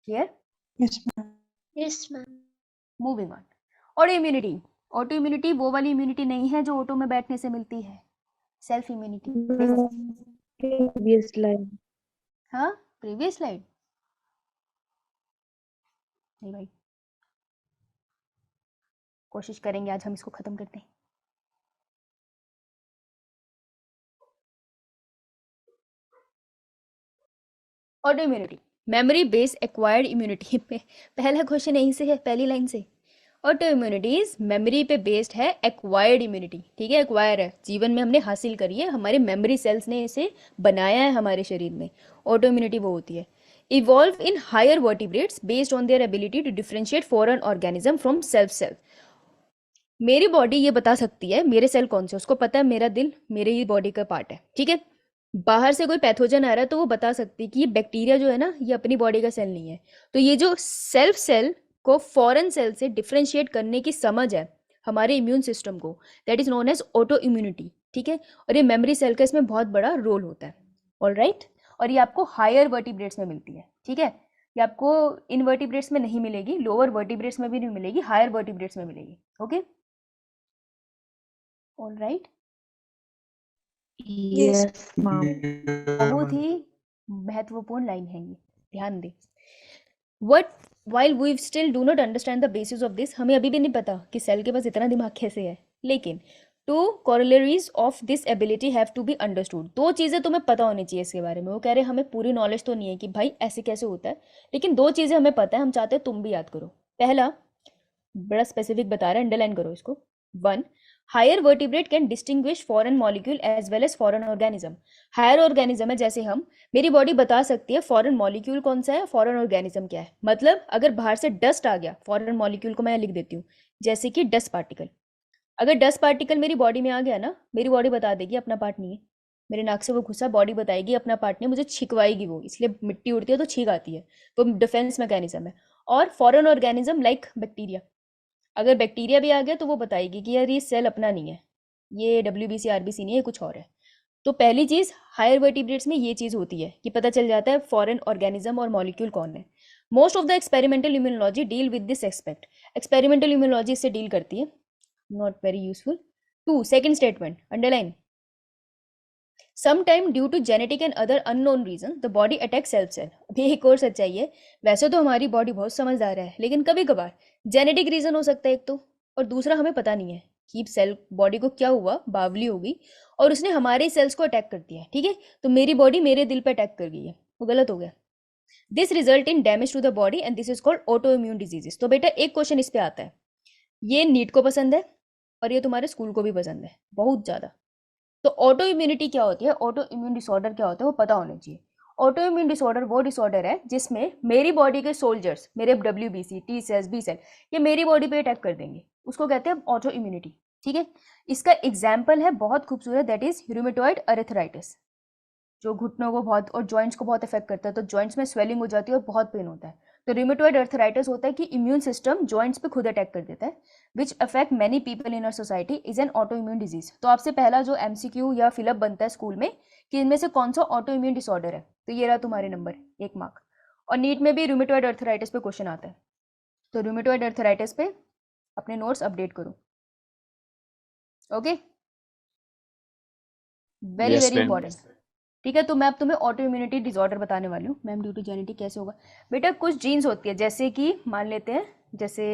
Clear? Yes, ma'am. Moving on, auto immunity. Auto immunity वो वाली इम्यूनिटी नहीं है जो ऑटो में बैठने से मिलती है, सेल्फ इम्यूनिटी। Previous line. हाँ, प्रीवियस स्लाइड नहीं भाई, कोशिश करेंगे आज हम इसको खत्म करते हैं। Auto immunity, memory based acquired immunity पे पहला क्वेश्चन यहीं से है, पहली लाइन से। ऑटो इम्यूनिटीज मेमोरी पे बेस्ड है, एक्वायर्ड इम्यूनिटी, ठीक है। एक्वायर है, जीवन में हमने हासिल करी है, हमारे मेमोरी सेल्स ने इसे बनाया है हमारे शरीर में। ऑटो इम्यूनिटी वो होती है, evolve in higher vertebrates based on their ability to differentiate foreign organism from self cell. मेरी बॉडी ये बता सकती है मेरे सेल कौन से, उसको पता है मेरा दिल मेरे ही बॉडी का पार्ट है, ठीक है। बाहर से कोई पैथोजन आ रहा है तो वो बता सकती है कि ये बैक्टीरिया जो है ना ये अपनी बॉडी का सेल नहीं है। तो ये जो सेल्फ सेल को फॉरेन सेल से डिफरेंशिएट करने की समझ है हमारे इम्यून सिस्टम को, that is known as autoimmunity, ठीक है। और ये मेमोरी सेल का इसमें बहुत बड़ा रोल होता है, ऑलराइट। और ये आपको हायर वर्टिब्रेट्स में मिलती है, ठीक है। ये आपको इनवर्टिब्रेट्स में नहीं मिलेगी, लोअर वर्टिब्रेट्स में भी नहीं मिलेगी, हायर वर्टिब्रेट्स में मिलेगी, ओके, ऑलराइट। Yes, ma'am. बहुत ही महत्वपूर्ण लाइन है ये, ध्यान दे। What while we still do not understand the basis of this, हमें अभी भी नहीं पता कि सेल के पास इतना दिमाग कैसे है, लेकिन two corollaries of this ability have to be understood। दो चीज़ें तुम्हें पता होनी चाहिए इसके बारे में। वो कह रहे हमें पूरी नॉलेज तो नहीं है कि भाई ऐसे कैसे होता है, लेकिन दो चीज़ें हमें पता है, हम चाहते हैं तुम भी याद करो। पहला, बड़ा स्पेसिफिक बता रहा है, अंडरलाइन करो इसको। 1, higher vertebrate can distinguish foreign molecule as well as foreign organism. Higher organism है, जैसे हम, मेरी बॉडी बता सकती है फॉरेन मॉलिक्यूल कौन सा है, फॉरेन ऑर्गेनिज्म क्या है। मतलब अगर बाहर से डस्ट आ गया, फॉरेन मॉलिक्यूल को मैं लिख देती हूँ, जैसे कि डस्ट पार्टिकल। अगर डस्ट पार्टिकल मेरी बॉडी में आ गया ना, मेरी बॉडी बता देगी अपना पार्ट नहीं है। मेरे नाक से वो घुसा, बॉडी बताएगी अपना पार्ट नहीं, मुझे छिकवाएगी वो, इसलिए मिट्टी उड़ती है तो छींक आती है, वो डिफेंस मैकेनिज्म है। और फॉरेन ऑर्गेनिज्म लाइक बैक्टीरिया, अगर बैक्टीरिया भी आ गया तो वो बताएगी कि यार ये सेल अपना नहीं है, ये WBC RBC नहीं है, कुछ और है। तो पहली चीज़, हायर वर्टिब्रेट्स में ये चीज़ होती है कि पता चल जाता है फॉरेन ऑर्गेनिज्म और मॉलिक्यूल कौन है। Most of the experimental immunology deal with this aspect. Experimental immunology इससे डील करती है, not very useful. 2, second statement, underline. Sometime due to genetic and other unknown reason, the body attacks self cell। अभी एक और सच्चाई है, वैसे तो हमारी बॉडी बहुत समझदार है, लेकिन कभी कभार जेनेटिक रीजन हो सकता है एक तो, और दूसरा हमें पता नहीं है कि सेल बॉडी को क्या हुआ, बावली होगी और उसने हमारे सेल्स को अटैक कर दिया है, ठीक है। तो मेरी बॉडी मेरे दिल पे अटैक कर गई है, वो गलत हो गया। This result in damage to the body and this is called autoimmune diseases. तो बेटा एक क्वेश्चन इस पे आता है, ये नीट को पसंद है और ये तुम्हारे स्कूल को भी पसंद है बहुत ज़्यादा। तो ऑटो इम्यूनिटी क्या होती है, ऑटो इम्यून डिसऑर्डर क्या होता है, वो पता होना चाहिए। ऑटो इम्यून डिसऑर्डर वो डिसऑर्डर है जिसमें मेरी बॉडी के सोल्जर्स, मेरे WBC, T cells, B cell, ये मेरी बॉडी पे अटैक कर देंगे, उसको कहते हैं ऑटो इम्यूनिटी, ठीक है। इसका एग्जाम्पल है बहुत खूबसूरत, दैट इज रूमेटॉइड अर्थराइटिस, जो घुटनों को बहुत और जॉइंट्स को बहुत इफेक्ट करता है। तो जॉइंट्स में स्वेलिंग हो जाती है और बहुत पेन होता है। तो रूमेटॉइड अर्थराइटिस होता है कि इम्यून सिस्टम जॉइंट्स पे खुद अटैक कर देता है, which affect many people in our society, is an auto immune disease. तो आपसे पहला जो MCQ या फिलअप बनता है स्कूल में कि इनमें से कौन सा ऑटो इम्यून डिसऑर्डर है, तो ये रहा तुम्हारे नंबर, 1 मार्क। और नीट में भी रूमेटॉइड अर्थराइटिस पे क्वेश्चन आता है, तो रूमेटॉइड अर्थराइटिस पे अपने नोट्स अपडेट करो, okay, very Yes, very ma'am. Important, ठीक है। तो मैं अब तुम्हें ऑटो इम्यूनिटी डिसऑर्डर बताने वाली हूँ। मैम ड्यू टू जेनेटिक कैसे होगा, बेटा कुछ जीन्स होती है, जैसे कि मान लेते हैं जैसे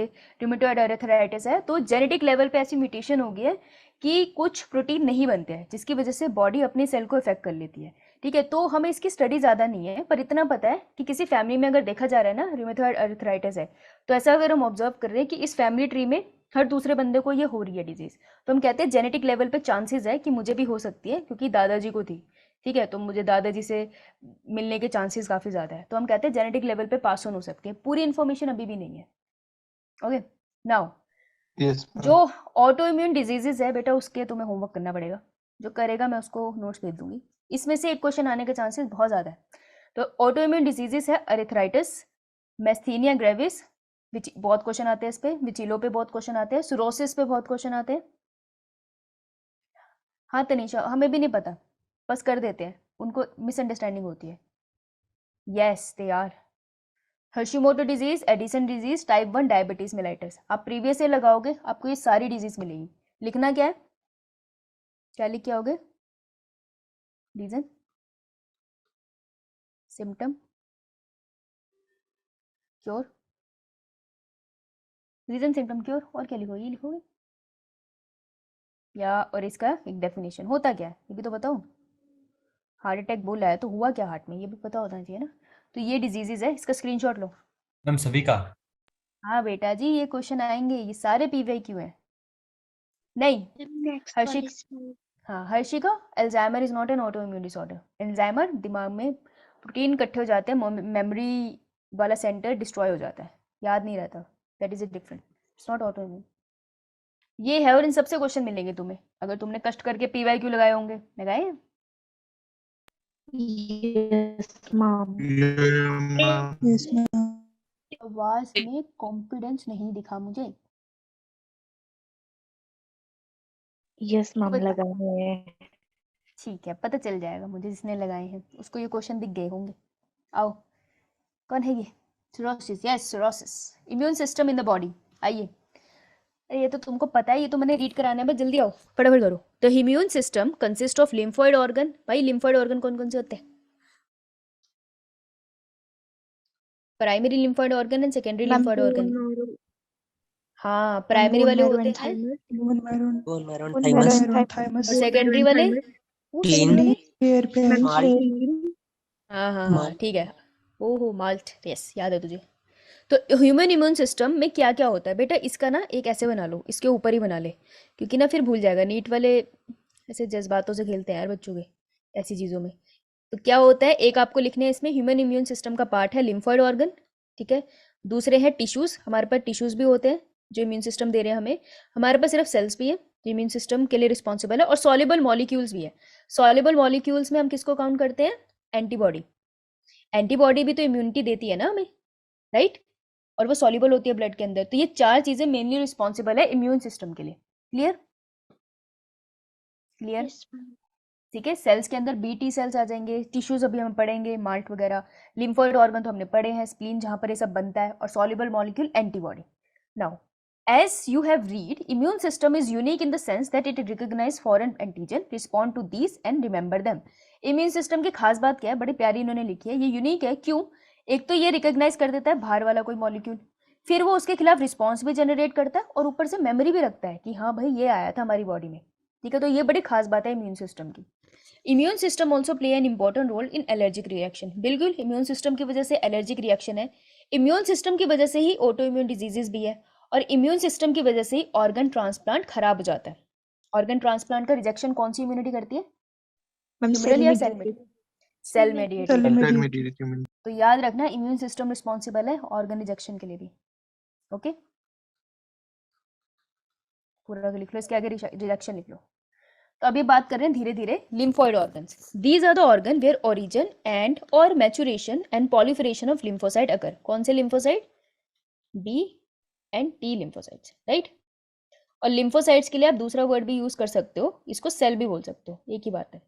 रूमेटॉइड अर्थराइटिस है, तो जेनेटिक लेवल पे ऐसी म्यूटेशन हो गई है कि कुछ प्रोटीन नहीं बनते हैं, जिसकी वजह से बॉडी अपनी सेल को इफेक्ट कर लेती है, ठीक है। तो हमें इसकी स्टडी ज़्यादा नहीं है, पर इतना पता है कि किसी फैमिली में अगर देखा जा रहा है ना रूमेटॉइड अर्थराइटिस है, तो ऐसा अगर हम ऑब्जर्व कर रहे हैं कि इस फैमिली ट्री में हर दूसरे बंदे को ये हो रही है डिजीज़, तो हम कहते हैं जेनेटिक लेवल पे चांसेस है कि मुझे भी हो सकती है, क्योंकि दादाजी को थी, ठीक है, तो मुझे दादाजी से मिलने के चांसेस काफ़ी ज़्यादा है। तो हम कहते हैं जेनेटिक लेवल पे पास ऑन हो सकती है, पूरी इन्फॉर्मेशन अभी भी नहीं है, ओके। Now Yes, ma'am. जो ऑटो इम्यून डिजीजेज है बेटा, उसके तुम्हें होमवर्क करना पड़ेगा, जो करेगा मैं उसको नोट्स भेज दूंगी। इसमें से एक क्वेश्चन आने के चांसेस बहुत ज़्यादा है। तो ऑटो इम्यून डिजीजेस है अरिथ्राइटिस, मैस्थीनिया ग्रेविस, बहुत क्वेश्चन आते हैं इस पे, विचिलो पे बहुत क्वेश्चन आते हैं, सुरोसिस पे बहुत क्वेश्चन आते हैं। हाँ तनीषा, हमें भी नहीं पता, बस कर देते हैं, उनको मिसअंडरस्टैंडिंग होती है। Yes they are. Hashimoto disease, Addison disease, type 1 diabetes mellitus. आप प्रीवियस ईयर लगाओगे आपको ये सारी डिजीज मिलेगी। लिखना क्या है, क्या लिख के आओगे, reason, symptom, cure, reason symptom cure, और क्या लिखोगे, ये लिखोगे या, और इसका एक डेफिनेशन होता क्या है ये भी तो बताओ। हार्ट अटैक बोला है तो हुआ क्या हार्ट में, ये भी पता होना चाहिए ना। तो ये डिजीजेज है, इसका स्क्रीनशॉट लो। मैम सभी का। हाँ बेटा जी, ये क्वेश्चन आएंगे, ये सारे PYQ हैं। नहीं, Next हर्षिक, one is ma'am. हाँ Harshika, Alzheimer is not an auto immune disorder. Alzheimer दिमाग में प्रोटीन इकट्ठे हो जाते हैं, मेमोरी वाला सेंटर डिस्ट्रॉय हो जाता है, याद नहीं रहता, that is it different, it's not auto immune. ये है, और इन सबसे क्वेश्चन मिलेंगे तुम्हें अगर तुमने कष्ट करके PYQ लगाए होंगे, लगाए हैं? Yes, ma'am. Yeah, ma'am. Yes, ma'am. आवाज में कॉन्फिडेंस नहीं दिखा मुझे। यस मैम बता- लगाए हुए हैं। ठीक है, पता चल जाएगा मुझे, जिसने लगाए हैं उसको ये क्वेश्चन दिख गए होंगे। आओ, कौन है ये? Cirrhosis, yes cirrhosis, immune system in the body. आइए, अरे ये तो तुमको पता है, ये तो मैंने रीड कराना है, बस जल्दी आओ फटाफट करो। The immune system consist of lymphoid organ. भाई लिम्फोइड ऑर्गन कौन कौन से होते हैं? Primary lymphoid organ and secondary lymphoid organ. हाँ, प्राइमरी वाले होते हैं Bone marrow, bone marrow bone thymus, marrow, और thymus, सेकेंडरी वाले? वो Spleen. सेकेंडरी वाले? hair patch, malt, हाँ हाँ हाँ, malt. ठीक है। ओहो, माल्ट, यस याद है तुझे। तो ह्यूमन इम्यून सिस्टम में क्या क्या होता है बेटा, इसका ना एक ऐसे बना लो, इसके ऊपर ही बना ले, क्योंकि ना फिर भूल जाएगा। नीट वाले ऐसे जज्बातों से खेलते हैं यार बच्चों के, ऐसी चीज़ों में। तो क्या होता है, एक आपको लिखने है इसमें, ह्यूमन इम्यून सिस्टम का पार्ट है लिम्फोइड ऑर्गन, ठीक है। दूसरे हैं टिश्यूज, हमारे पास टिश्यूज भी होते हैं जो इम्यून सिस्टम दे रहे हैं हमें। हमारे पास सिर्फ सेल्स भी है जो इम्यून सिस्टम के लिए रिस्पॉन्सिबल है, और सॉल्युबल मॉलिक्यूल्स भी है। सॉल्युबल मॉलिक्यूल्स में हम किसको काउंट करते हैं? एंटीबॉडी। एंटीबॉडी भी तो इम्यूनिटी देती है ना हमें, राइट? और वो सॉल्युबल होती है ब्लड के अंदर। तो ये चार चीजें मेनली रिस्पॉन्सिबल है इम्यून सिस्टम के लिए। क्लियर? क्लियर? yes ma'am, ठीक है। सेल्स के अंदर बी टी सेल्स आ जाएंगे, टिश्यूज अभी हम पढ़ेंगे, माल्ट वगैरह, लिम्फोइड ऑर्गन तो हमने पढ़े हैं, स्प्लीन जहां पर ये सब बनता है, और soluble molecule antibody. Now as you have read, immune system is unique in the sense that it recognize foreign antigen, respond to these and remember them. immune system की खास बात क्या है, बड़ी प्यारी इन्होंने लिखी है, ये यूनिक है। क्यों? एक तो ये रिकॉग्नाइज कर देता है बाहर वाला कोई मॉलिक्यूल, फिर वो उसके खिलाफ रिस्पॉन्स भी जनरेट करता है, और ऊपर से मेमोरी भी रखता है कि हाँ भाई ये आया था हमारी बॉडी में, ठीक है। तो ये बड़ी खास बात है इम्यून सिस्टम की। Immune system also play an important role in allergic reaction. बिल्कुल, इम्यून सिस्टम की वजह से एलर्जिक रिएक्शन है, इम्यून सिस्टम की वजह से ही ऑटो इम्यून डिजीजेस भी है, और इम्यून सिस्टम की वजह से ही ऑर्गन ट्रांसप्लांट खराब हो जाता है। ऑर्गन ट्रांसप्लांट का रिजेक्शन कौन सी इम्यूनिटी करती है? ह्यूमरल या cell mediated? Cell mediated. cell Cell mediated, mediated. तो याद रखना, इम्यून सिस्टम रिस्पॉन्सिबल है ऑर्गन रिजेक्शन के लिए भी। ओके, पूरा लिख लो, इसके आगे रिजेक्शन लिख लो। तो अभी बात कर रहे हैं धीरे धीरे lymphoid organs. These are the organ where origin and और maturation and proliferation of lymphocyte occur. कौन से lymphocyte? B and T lymphocytes, right. और लिम्फोसाइट्स के लिए आप दूसरा वर्ड भी यूज कर सकते हो, इसको सेल भी बोल सकते हो, एक ही बात है।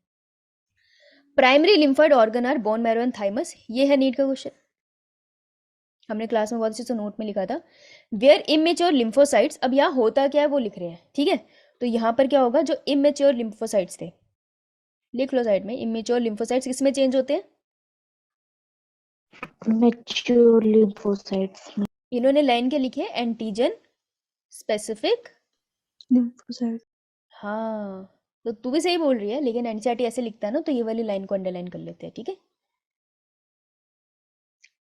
Primary lymphoid organ are bone marrow and thymus. ये है नीट का क्वेश्चन, हमने क्लास में बहुत अच्छे से नोट में लिखा था। वेयर इमेच्योर लिम्फोसाइट्स, अब यहाँ होता क्या है वो लिख रहे हैं, ठीक है। तो यहाँ पर क्या होगा, जो इमेच्योर लिम्फोसाइट्स थे, लिख लो साइड में, इमेच्योर लिम्फोसाइट्स किसमें चेंज होते हैं? मैच्योर लिम्फोसाइट्स में। इन्होंने लाइन के लिखे एंटीजन स्पेसिफिक। lymphocyte, हाँ, तो तू भी सही बोल रही है, लेकिन एनसीईआरटी ऐसे लिखता है ना, तो ये वाली लाइन को अंडरलाइन कर लेते हैं, ठीक है।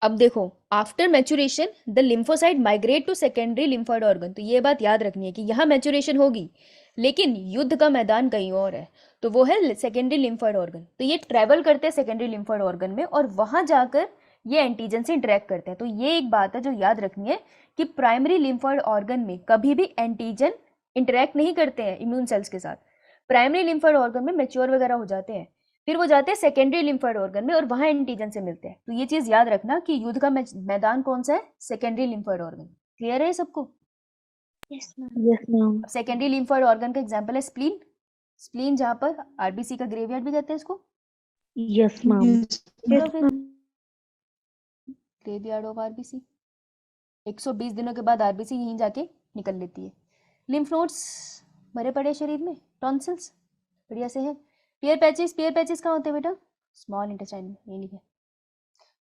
अब देखो, after maturation the lymphocyte migrate to secondary lymphoid organ. तो ये बात याद रखनी है कि यहाँ मैचुरेशन होगी, लेकिन युद्ध का मैदान कहीं और है, तो वो है सेकेंडरी लिम्फोइड ऑर्गन। तो ये ट्रेवल करते हैं सेकेंडरी लिम्फोइड ऑर्गन में, और वहां जाकर ये एंटीजन से इंटरेक्ट करते हैं। तो ये एक बात है जो याद रखनी है कि प्राइमरी लिम्फोइड ऑर्गन में कभी भी एंटीजन इंटरेक्ट नहीं करते हैं इम्यून सेल्स के साथ। प्राइमरी लिम्फोइड ऑर्गन में मैच्योर वगैरह हो जाते हैं, फिर वो जाते हैं सेकेंडरी लिम्फोइड ऑर्गन में, और वहां एंटीजन से मिलते हैं। तो ये चीज याद रखना कि युद्ध का मैदान कौन सा है? Secondary lymphoid organ. क्लियर है सबको? yes ma'am, yes ma'am. Secondary lymphoid organ का एग्जांपल है स्प्लीन। स्प्लीन जहां पर आरबीसी का ग्रेवयार्ड भी कहते हैं इसको, यस मैम। yes, तो फिर ग्रेवयार्ड ऑफ आरबीसी। 120 दिनों के बाद आरबीसी यहीं जाके निकल लेती है। लिम्फ नोड्स भरे पड़े शरीर में, टॉन्सिल्स बढ़िया से है। पियर पैचेस कहाँ होते हैं बेटा? स्मॉल इंटेस्टाइन में, ये लिखे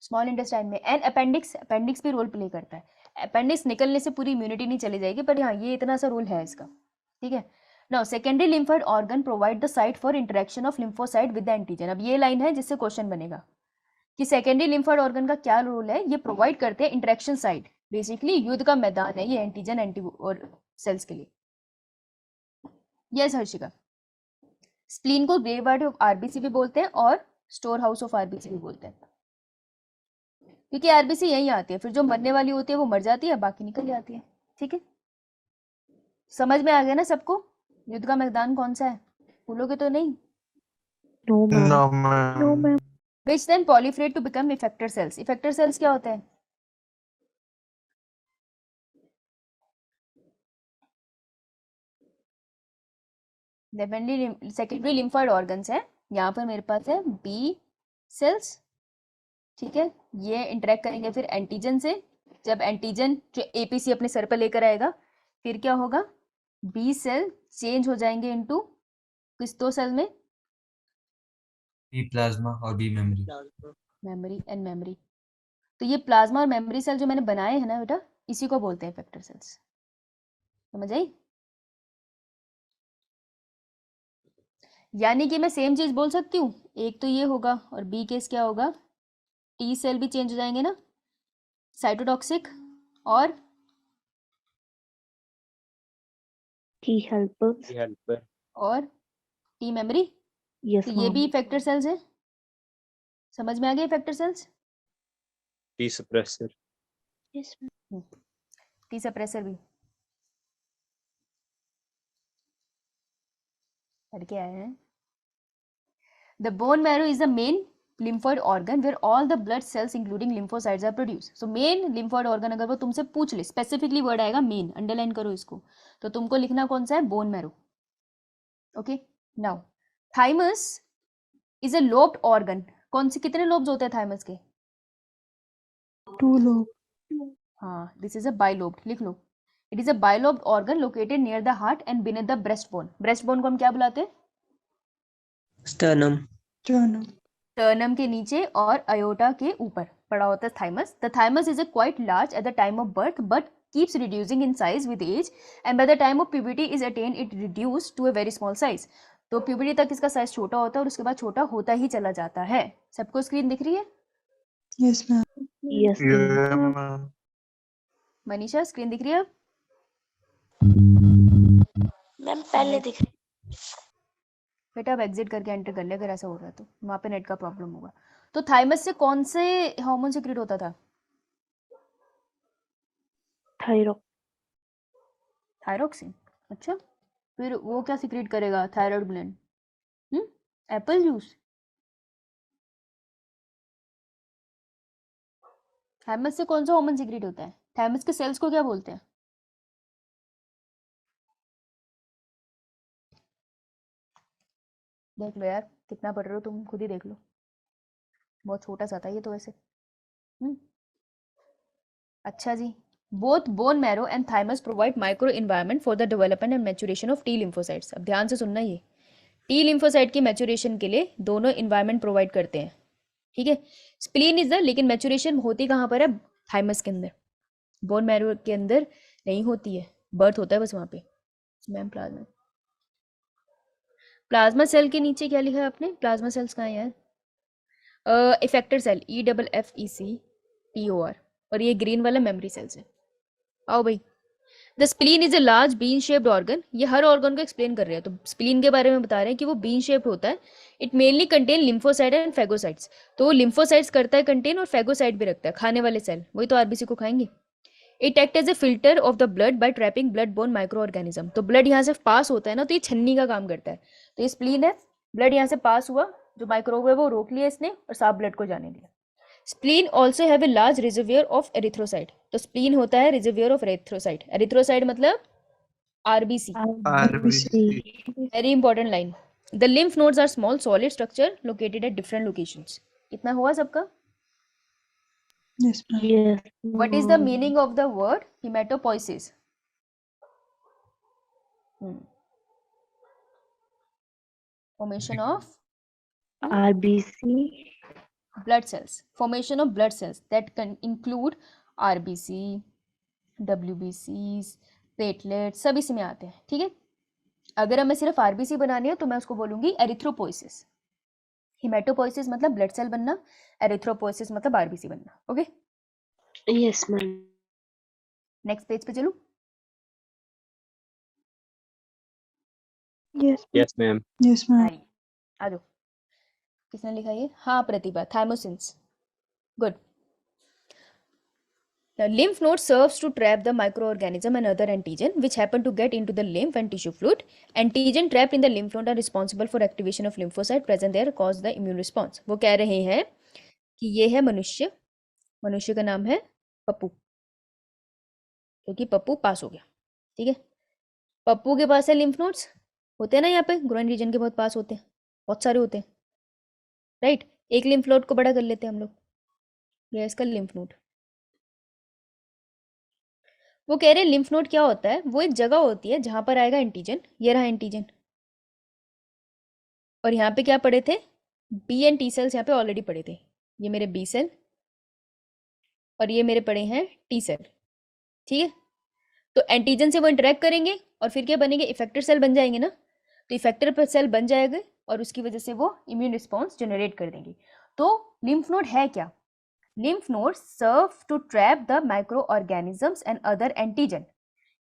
स्मॉल इंटेस्टाइन में। एंड अपेंडिक्स भी रोल प्ले करता है। अपेंडिक्स निकलने से पूरी इम्यूनिटी नहीं चली जाएगी, पर हाँ ये इतना सा रोल है इसका, ठीक है। Now secondary lymphoid organ provide the site for interaction of lymphocyte with the antigen. अब ये लाइन है जिससे क्वेश्चन बनेगा कि सेकेंडरी लिम्फोइड ऑर्गन का क्या रोल है। ये प्रोवाइड करते हैं इंटरेक्शन साइट, बेसिकली युद्ध का मैदान है ये एंटीजन एंटी और सेल्स के लिए। यस हर्षिका, स्प्लीन को ग्रेवयार्ड ऑफ आरबीसी भी बोलते हैं और स्टोर हाउस ऑफ आरबीसी भी बोलते हैं, क्योंकि आरबीसी यहीं आती है, फिर जो मरने वाली होती है वो मर जाती है, बाकी निकल जाती है, ठीक है। समझ में आ गया ना सबको युद्ध का मैदान कौन सा है? भूलोगे तो नहीं। No ma'am. No, ma'am. No ma'am. Which then proliferate to become effector cells. Effector cells क्या होते हैं? डेफिनेटली सेकेंडरी लिम्फोइड ऑर्गन्स है। यहाँ पर मेरे पास है बी सेल्स, ठीक है, ये इंटरेक्ट करेंगे फिर एंटीजन से। जब एंटीजन जो एपीसी अपने सर पर लेकर आएगा, फिर क्या होगा, बी सेल चेंज हो जाएंगे इनटू किस दो सेल में, बी प्लाज्मा और B memory. Memory and memory. तो ये प्लाज्मा और मेमोरी सेल जो मैंने बनाए हैं ना बेटा, इसी को बोलते हैं इफेक्टर सेल्स। समझ आई? यानी कि मैं सेम चीज बोल सकती हूँ, एक तो ये होगा और बी केस क्या होगा, टी सेल भी चेंज हो जाएंगे ना, साइटोटॉक्सिक, और T helper. और टी मेमोरी। Yes, तो ये ma'am. भी इफेक्टर सेल्स है। समझ में आ गया effector cells? T suppressor. Yes, ma'am. T suppressor भी पढ़ के आए हैं। The bone marrow is the main lymphoid organ where all the blood cells including lymphocytes are produced. So main lymphoid organ अगर वो तुमसे पूछ ले, स्पेसिफिकली वर्ड आएगा मेन, अंडरलाइन करो इसको, तो तुमको लिखना कौन सा है, bone marrow. Okay, now thymus is a lobed organ. कौन से कितने लोब्स होते हैं थाइमस के? 2 lobe. हाँ, दिस इज अ बाइलोब्ड, लिख लो। It is a bilobed organ located near the heart and beneath the breast bone. Breast bone को हम क्या बुलाते हैं? Sternum. Sternum. टर्नम के नीचे और अयोटा के ऊपर पड़ा होता है thymus. The thymus is a quite large at the time of birth but keeps reducing in size with age and by the time of puberty is attained it reduced to a very small size. तो puberty तक इसका size छोटा होता है और उसके बाद छोटा होता ही चला जाता है। सबको स्क्रीन दिख रही है? Yes, ma'am. Yes, ma'am. ma'am. Manisha screen दिख रही है अब? मैम पहले दिख रही। बेटा अब एग्जिट करके एंटर कर ले अगर ऐसा हो रहा है तो, वहाँ पे नेट का प्रॉब्लम होगा। तो थाइमस से कौन से हार्मोन सिक्रेट होता था? Thyroid. थायरोक्सिन। अच्छा, फिर वो क्या सिक्रेट करेगा thyroid gland? Apple juice. Thymus से कौन सा हार्मोन सिक्रेट होता है? थाइमस के सेल्स को क्या बोलते हैं? देख लो यार, कितना पढ़ रहे हो तुम, खुद ही देख लो, बहुत छोटा सा था ये तो वैसे। अच्छा जी, both bone marrow and thymus provide micro environment for the development and maturation of T lymphocytes. अब ध्यान से सुनना, ये टी लिम्फोसाइट की मैच्योरेशन के लिए दोनों इन्वायरमेंट प्रोवाइड करते हैं, ठीक है। स्प्लीन इज द, लेकिन मैच्योरेशन होती कहाँ पर है? थाइमस के अंदर, बोन मैरो के अंदर नहीं होती है, बर्थ होता है बस वहाँ पे। मैम प्लाज्मा, प्लाज्मा सेल के नीचे क्या लिखा है आपने? प्लाज्मा सेल्स कहाँ है यार? इफेक्टर सेल, EFFECTOR, और ये ग्रीन वाला मेमोरी सेल्स है। आओ भाई, the spleen is a large bean shaped organ. ये हर ऑर्गन को एक्सप्लेन कर रहे हैं, तो स्प्लीन के बारे में बता रहे हैं कि वो बीन शेप्ड होता है। It mainly contain lymphocyte and phagocytes. तो लिम्फोसाइट्स करता है कंटेन और फेगोसाइट भी रखता है, खाने वाले सेल, वही तो आरबीसी को खाएंगे। It act as a filter of the blood by trapping blood bone micro organism. तो ब्लड यहाँ से पास होता है ना, तो ये छन्नी का काम करता है। तो ये स्प्लीन है, ब्लड यहाँ से पास हुआ, जो माइक्रोब है वो रोक लिया इसने और साफ ब्लड को जाने दिया। Spleen also have a large reservoir of erythrocyte. तो स्प्लीन होता है रिजर्वियर ऑफ एरिथ्रोसाइट। एरिथ्रोसाइट मतलब RBC. Very important line. The lymph nodes are small solid structure located at different locations. इतना हुआ सबका? Yes, ma'am. Yes. What is the meaning of the word hematopoiesis? Formation of RBC. blood cells. Formation of blood cells that can include RBC, WBCs, platelets, सब इसमें आते हैं, ठीक है। अगर हमें सिर्फ आरबीसी बनानी है तो मैं उसको बोलूंगी एरिथ्रोपोइसिस। हिमेटोपोइसिस मतलब ब्लड सेल बनना, एरिथ्रोपोइसिस मतलब आरबीसी बनना। Okay, Yes, ma'am. Next page पे चलूं? Yes. Yes, ma'am. Yes, ma'am. आइए, आ जाओ। किसने लिखा ये? हाँ प्रतिभा, थाइमोसिन्स। Good. The lymph node serves to trap the microorganism and other antigen which happen to get into the lymph and tissue fluid. Antigen trapped in the lymph node are responsible for activation of lymphocyte present there cause the immune response. वो कह रहे हैं कि ये है मनुष्य, मनुष्य का नाम है पप्पू, क्योंकि पप्पू पास हो गया, ठीक है। पप्पू के पास है लिम्फ नोड्स, होते हैं ना यहाँ पे ग्रोइन रीजन के बहुत पास होते हैं, बहुत सारे होते हैं, राइट। एक लिम्फ नोड को बड़ा कर लेते हैं हम लोग, यह इसका लिम्फ नोड। वो कह रहे हैं लिम्फ नोड क्या होता है, वो एक जगह होती है जहां पर आएगा एंटीजन, ये रहा एंटीजन, और यहाँ पे क्या पड़े थे, बी एंड टी सेल्स यहाँ पे ऑलरेडी पड़े थे, ये मेरे बी सेल और ये मेरे पड़े हैं टी सेल, ठीक है। तो एंटीजन से वो इंटरेक्ट करेंगे और फिर क्या बनेंगे, इफेक्टर सेल बन जाएंगे ना, तो इफेक्टर सेल बन जाएगा और उसकी वजह से वो इम्यून रिस्पॉन्स जनरेट कर देंगे। तो लिम्फ नोड है क्या, lymph node serve to trap the micro organisms and other antigen,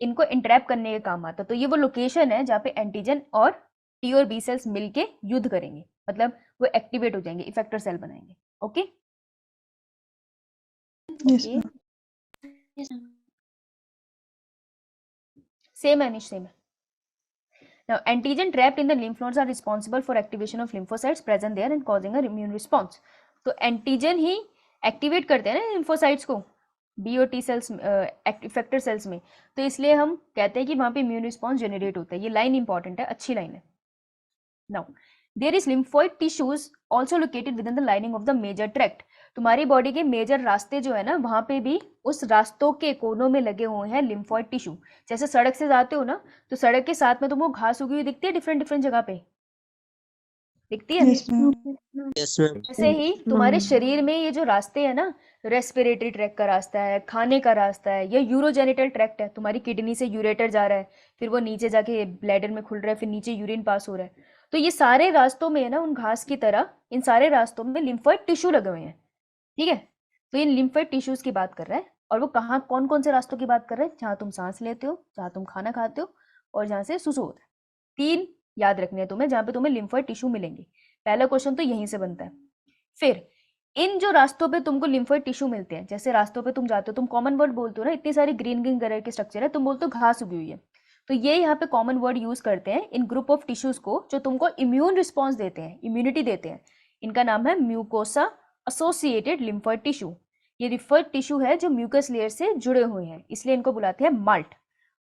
इनको इंट्रैप करने के काम आता है। तो ये वो लोकेशन है जहाँ पे एंटीजन और टी और बी सेल्स मिलके युद्ध करेंगे, मतलब वो एक्टिवेट हो जाएंगे, इफेक्टर सेल बनाएंगे। Okay Yes, ma'am. Yes, ma'am. Same है निश, सेम है। Now, antigen trapped in the lymph nodes are responsible for activation of lymphocytes present there and causing an immune response. तो एंटीजन ही activate करते हैं ना lymphocytes को, B और T cells effector sales में, तो इसलिए हम कहते हैं कि वहाँ पे इम्यून रिस्पॉन्स जनरेट होता है। ये लाइन इंपॉर्टेंट है, अच्छी लाइन है। Now there is lymphoid tissues also located within the lining of the major tract. तुम्हारी बॉडी के मेजर रास्ते जो है ना, वहाँ पे भी उस रास्तों के कोनों में लगे हुए हैं लिम्फोइड टिश्यू। जैसे सड़क से जाते हो ना, तो सड़क के साथ में तुमको घास उगी हुई दिखती है डिफरेंट डिफरेंट जगह पे, दिखती है। Yes, ma'am. Yes, ma'am. ऐसे ही तुम्हारे शरीर में ये जो रास्ते हैं ना, रेस्पिरेटरी ट्रैक का रास्ता है, खाने का रास्ता है, या यूरोजेनिटल ट्रैक्ट है, तुम्हारी किडनी से यूरेटर जा रहा है, फिर वो नीचे जाके ब्लैडर में खुल रहा है, फिर नीचे यूरिन पास हो रहा है। तो ये सारे रास्तों में है ना, उन घास की तरह इन सारे रास्तों में लिम्फोइड टिश्यू लगे हुए हैं, ठीक है। तो इन लिम्फोइड टिश्यूज की बात कर रहा है, और वो कहाँ कौन कौन से रास्तों की बात कर रहे हैं, जहाँ तुम सांस लेते हो, जहाँ तुम खाना खाते हो, और जहाँ से सुसु होता है। 3 याद रखने हैं तुम्हें, जहाँ पे तुम्हें लिम्फोइड टिश्यू मिलेंगे। पहला क्वेश्चन तो यहीं से बनता है। फिर इन जो रास्तों पे तुमको लिम्फोइड टिश्यू मिलते हैं, जैसे रास्तों पे तुम जाते हो, तुम कॉमन वर्ड बोलते हो ना, इतनी सारी ग्रीन ग्रीन कलर के स्ट्रक्चर है, तुम बोलते हो घास उगी हुई है, तो ये यहाँ पे कॉमन वर्ड यूज करते हैं इन ग्रुप ऑफ टिश्यूज को जो तुमको इम्यून रिस्पॉन्स देते हैं, इम्यूनिटी देते हैं। इनका नाम है म्यूकोसा एसोसिएटेड लिम्फोइड टिश्यू। ये लिम्फोइड टिश्यू है जो म्यूकस लेयर से जुड़े हुए हैं, इसलिए इनको बुलाते हैं माल्ट।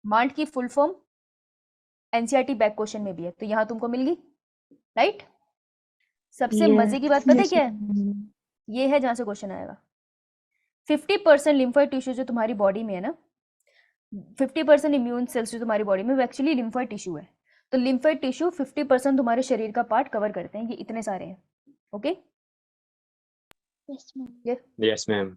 माल्ट की full form NCERT back question में भी है, तो यहाँ तुमको मिल गई, राइट। सबसे मजे की बात पता है Yes, क्या है, ये है जहां से क्वेश्चन आएगा। 50% लिम्फोइड टिश्यू जो तुम्हारी बॉडी में है ना, 50% इम्यून सेल्स जो तुम्हारी बॉडी में, वो एक्चुअली लिम्फोइड टिश्यू है। तो लिम्फोइड टिश्यू 50% तुम्हारे शरीर का पार्ट कवर करते हैं, ये इतने सारे हैं। Okay Yes, ma'am. Yes, ma'am.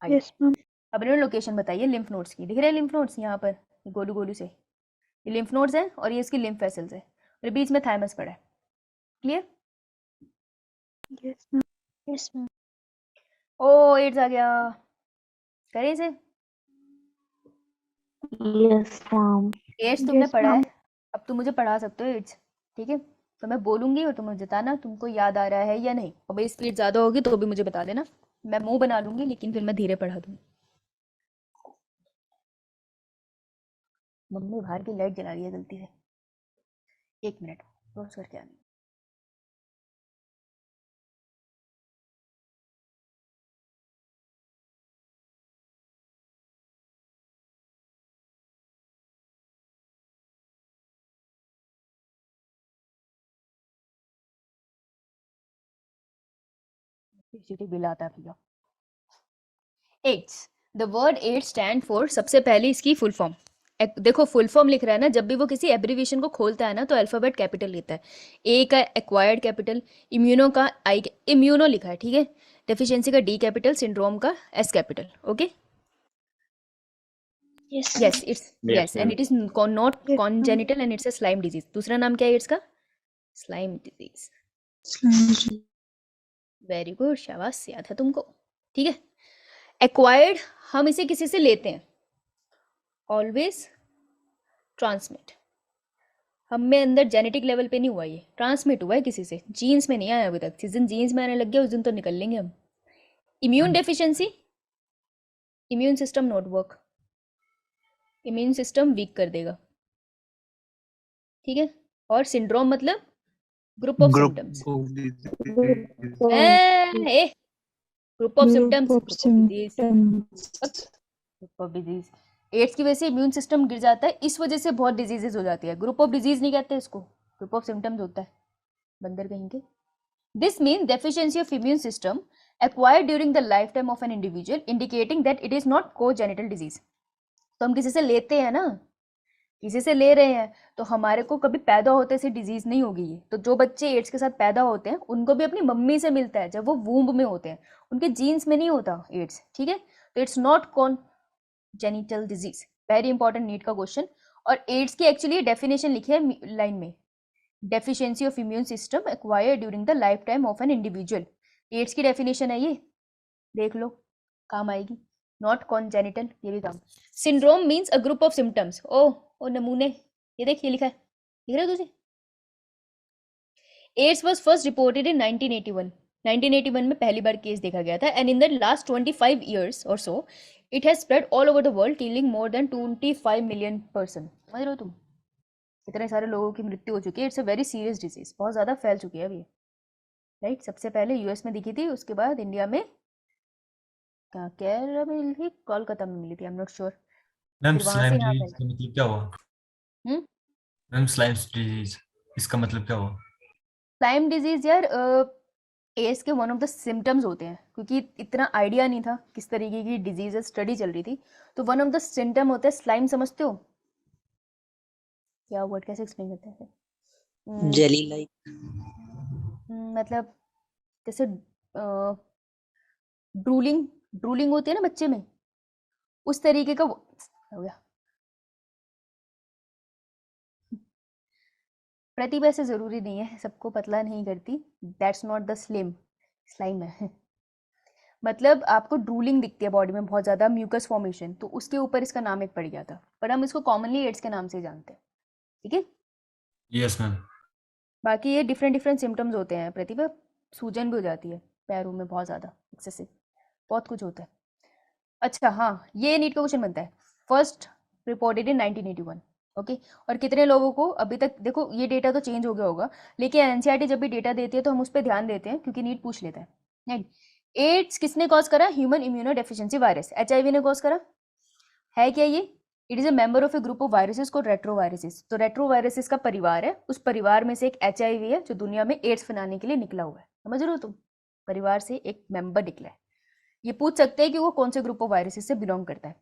Yes, ma'am. अब इन्होंने लोकेशन बताई है लिम्फ नोड्स की, दिख रहे हैं लिम्फ नोड्स यहाँ पर, ये गोलू गोलू से, ये लिम्फ नोड्स है और ये इसकी लिम्फ वेसल्स है, और बीच में थाइमस पड़ा है। Clear? Yes, ma'am. Yes, ma'am. ओ एड्स आ गया, करें इसे। Yes, ma'am. एड्स तुमने Yes, पढ़ा है, ma'am. अब तुम मुझे पढ़ा सकते हो एड्स, ठीक है। तो मैं बोलूंगी और तुम मुझे बताना तुमको याद आ रहा है या नहीं, और भाई स्पीड ज़्यादा होगी तो भी मुझे बता देना, मैं मुंह बना लूंगी लेकिन फिर मैं धीरे पढ़ा दूंगी। मम्मी बाहर की लाइट जला रही है गलती से, 1 मिनट क्लोज करके आनी। सीटी बिल आता है भैया। AIDS, the word AIDS stand for, सबसे पहले इसकी फुल फॉर्म देखो, फुल फॉर्म लिख रहा है ना, जब भी वो किसी एब्रीविएशन को खोलता है ना, तो अल्फाबेट कैपिटल लेता है। ए का एक्वायर्ड कैपिटल, इम्यूनो का आई, इम्यूनो लिखा है, ठीक है। डेफिशिएंसी का डी कैपिटल, सिंड्रोम का S capital. Okay Yes. Yes it's Yes, yes, and ma'am. It is not Yes, congenital and it's a slime disease. दूसरा नाम क्या है एड्स का? Slime disease. Slime. Very good, शाबाश, याद है तुमको, ठीक है। एक्वायर्ड हम इसे किसी से लेते हैं, ऑलवेज ट्रांसमिट, हम में अंदर जेनेटिक लेवल पे नहीं हुआ, ये ट्रांसमिट हुआ है किसी से, जीन्स में नहीं आया अभी तक। जिस दिन जीन्स में आने लग गया उस दिन तो निकल लेंगे हम। Immune deficiency, immune system not work, immune system weak कर देगा, ठीक है। और सिंड्रोम मतलब group of symptoms, group of symptoms, Group of symptoms. Group of disease. AIDS की वजह से इम्यून सिस्टम गिर जाता है, इस वजह से बहुत डिजीजेज हो जाती है। ग्रुप ऑफ डिजीज नहीं कहते इसको, ग्रुप ऑफ सिम्टम्स होता है, बंदर कहीं के। This mean deficiency of immune system acquired during the lifetime of an individual, indicating that it is not congenital disease. तो हम किसी से लेते हैं ना, किसी से ले रहे हैं, तो हमारे को कभी पैदा होते से डिजीज नहीं होगी ये। तो जो बच्चे एड्स के साथ पैदा होते हैं उनको भी अपनी मम्मी से मिलता है, जब वो वूम्ब में होते हैं, उनके जीन्स में नहीं होता एड्स, ठीक है। तो it's not congenital disease, very important NEET का क्वेश्चन। और एड्स की एक्चुअली डेफिनेशन लिखी है लाइन में, deficiency of immune system acquired during the life time of an individual. AIDS की डेफिनेशन है ये, देख लो, काम आएगी। नॉट कॉन्जेनिटल, ये भी काम। Syndrome means a group of symptoms. ओ नमूने, ये देख, ये लिखा है, दिख रहा है तुझे? AIDS was first reported in 1981। 1981 में पहली बार केस देखा गया था, and in the last 25 years और so it has spread all over the world, killing more than 25 million person. समझ रहे हो तुम? इतने सारे लोगों की मृत्यु हो चुकी है। It's a very serious disease, बहुत ज़्यादा फैल चुकी है अभी, राइट। सबसे पहले यूएस में दिखी थी, उसके बाद इंडिया में, कहाँ, केरला में मिली थी, कोलकाता में मिली थी, I am not sure. Ma'am फिर वहां से स्लाइम यहाँ डिजीज फैला। का मतलब क्या हुआ? हम्म मैम स्लाइम डिजीज, इसका मतलब क्या हुआ? लाइम डिजीज यार एड्स के वन ऑफ द सिम्टम्स होते हैं, क्योंकि इतना आइडिया नहीं था किस तरीके की डिजीज स्टडी चल रही थी, तो वन ऑफ द सिम्टम होता है स्लाइम। समझते हो क्या वर्ड, कैसे एक्सप्लेन करते हैं? Jelly like. मतलब जैसे ड्रूलिंग, ड्रूलिंग होती है ना बच्चे में, उस तरीके का हो गया। प्रतिभा से जरूरी नहीं है, सबको पतला नहीं करती, दैट्स नॉट द स्लाइम है। मतलब आपको ड्रूलिंग दिखती है बॉडी में बहुत ज़्यादा, म्यूकस फॉर्मेशन, तो उसके ऊपर इसका नाम एक पड़ गया था, पर हम इसको कॉमनली एड्स के नाम से जानते हैं, ठीक है। Yes ma'am. बाकी ये डिफरेंट सिम्टम्स होते हैं प्रतिभा, सूजन भी हो जाती है पैरों में बहुत ज़्यादा एक्सेसिव, बहुत कुछ होता है। अच्छा हाँ, ये नीट का क्वेश्चन बनता है, फर्स्ट रिपोर्टेड इन 1981, ओके। और कितने लोगों को अभी तक, देखो ये डेटा तो चेंज हो गया होगा, लेकिन एनसीईआरटी जब भी डेटा देती है तो हम उस पर ध्यान देते हैं, क्योंकि नीट पूछ लेता है, राइट। एड्स किसने कॉज करा? Human immuno deficiency virus, HIV ने कॉज करा। है क्या ये? It is a member of A group of viruses को रेट्रोवायरसेस। तो रेट्रोवायरसेस का परिवार है, उस परिवार में से एक एचआईवी है जो दुनिया में एड्स फैलाने के लिए निकला हुआ है। समझ रहे हो तुम? परिवार से एक मेंबर निकला है। ये पूछ सकते हैं कि वो कौन से ग्रुप ऑफ वायरसेस से बिलोंग करता है।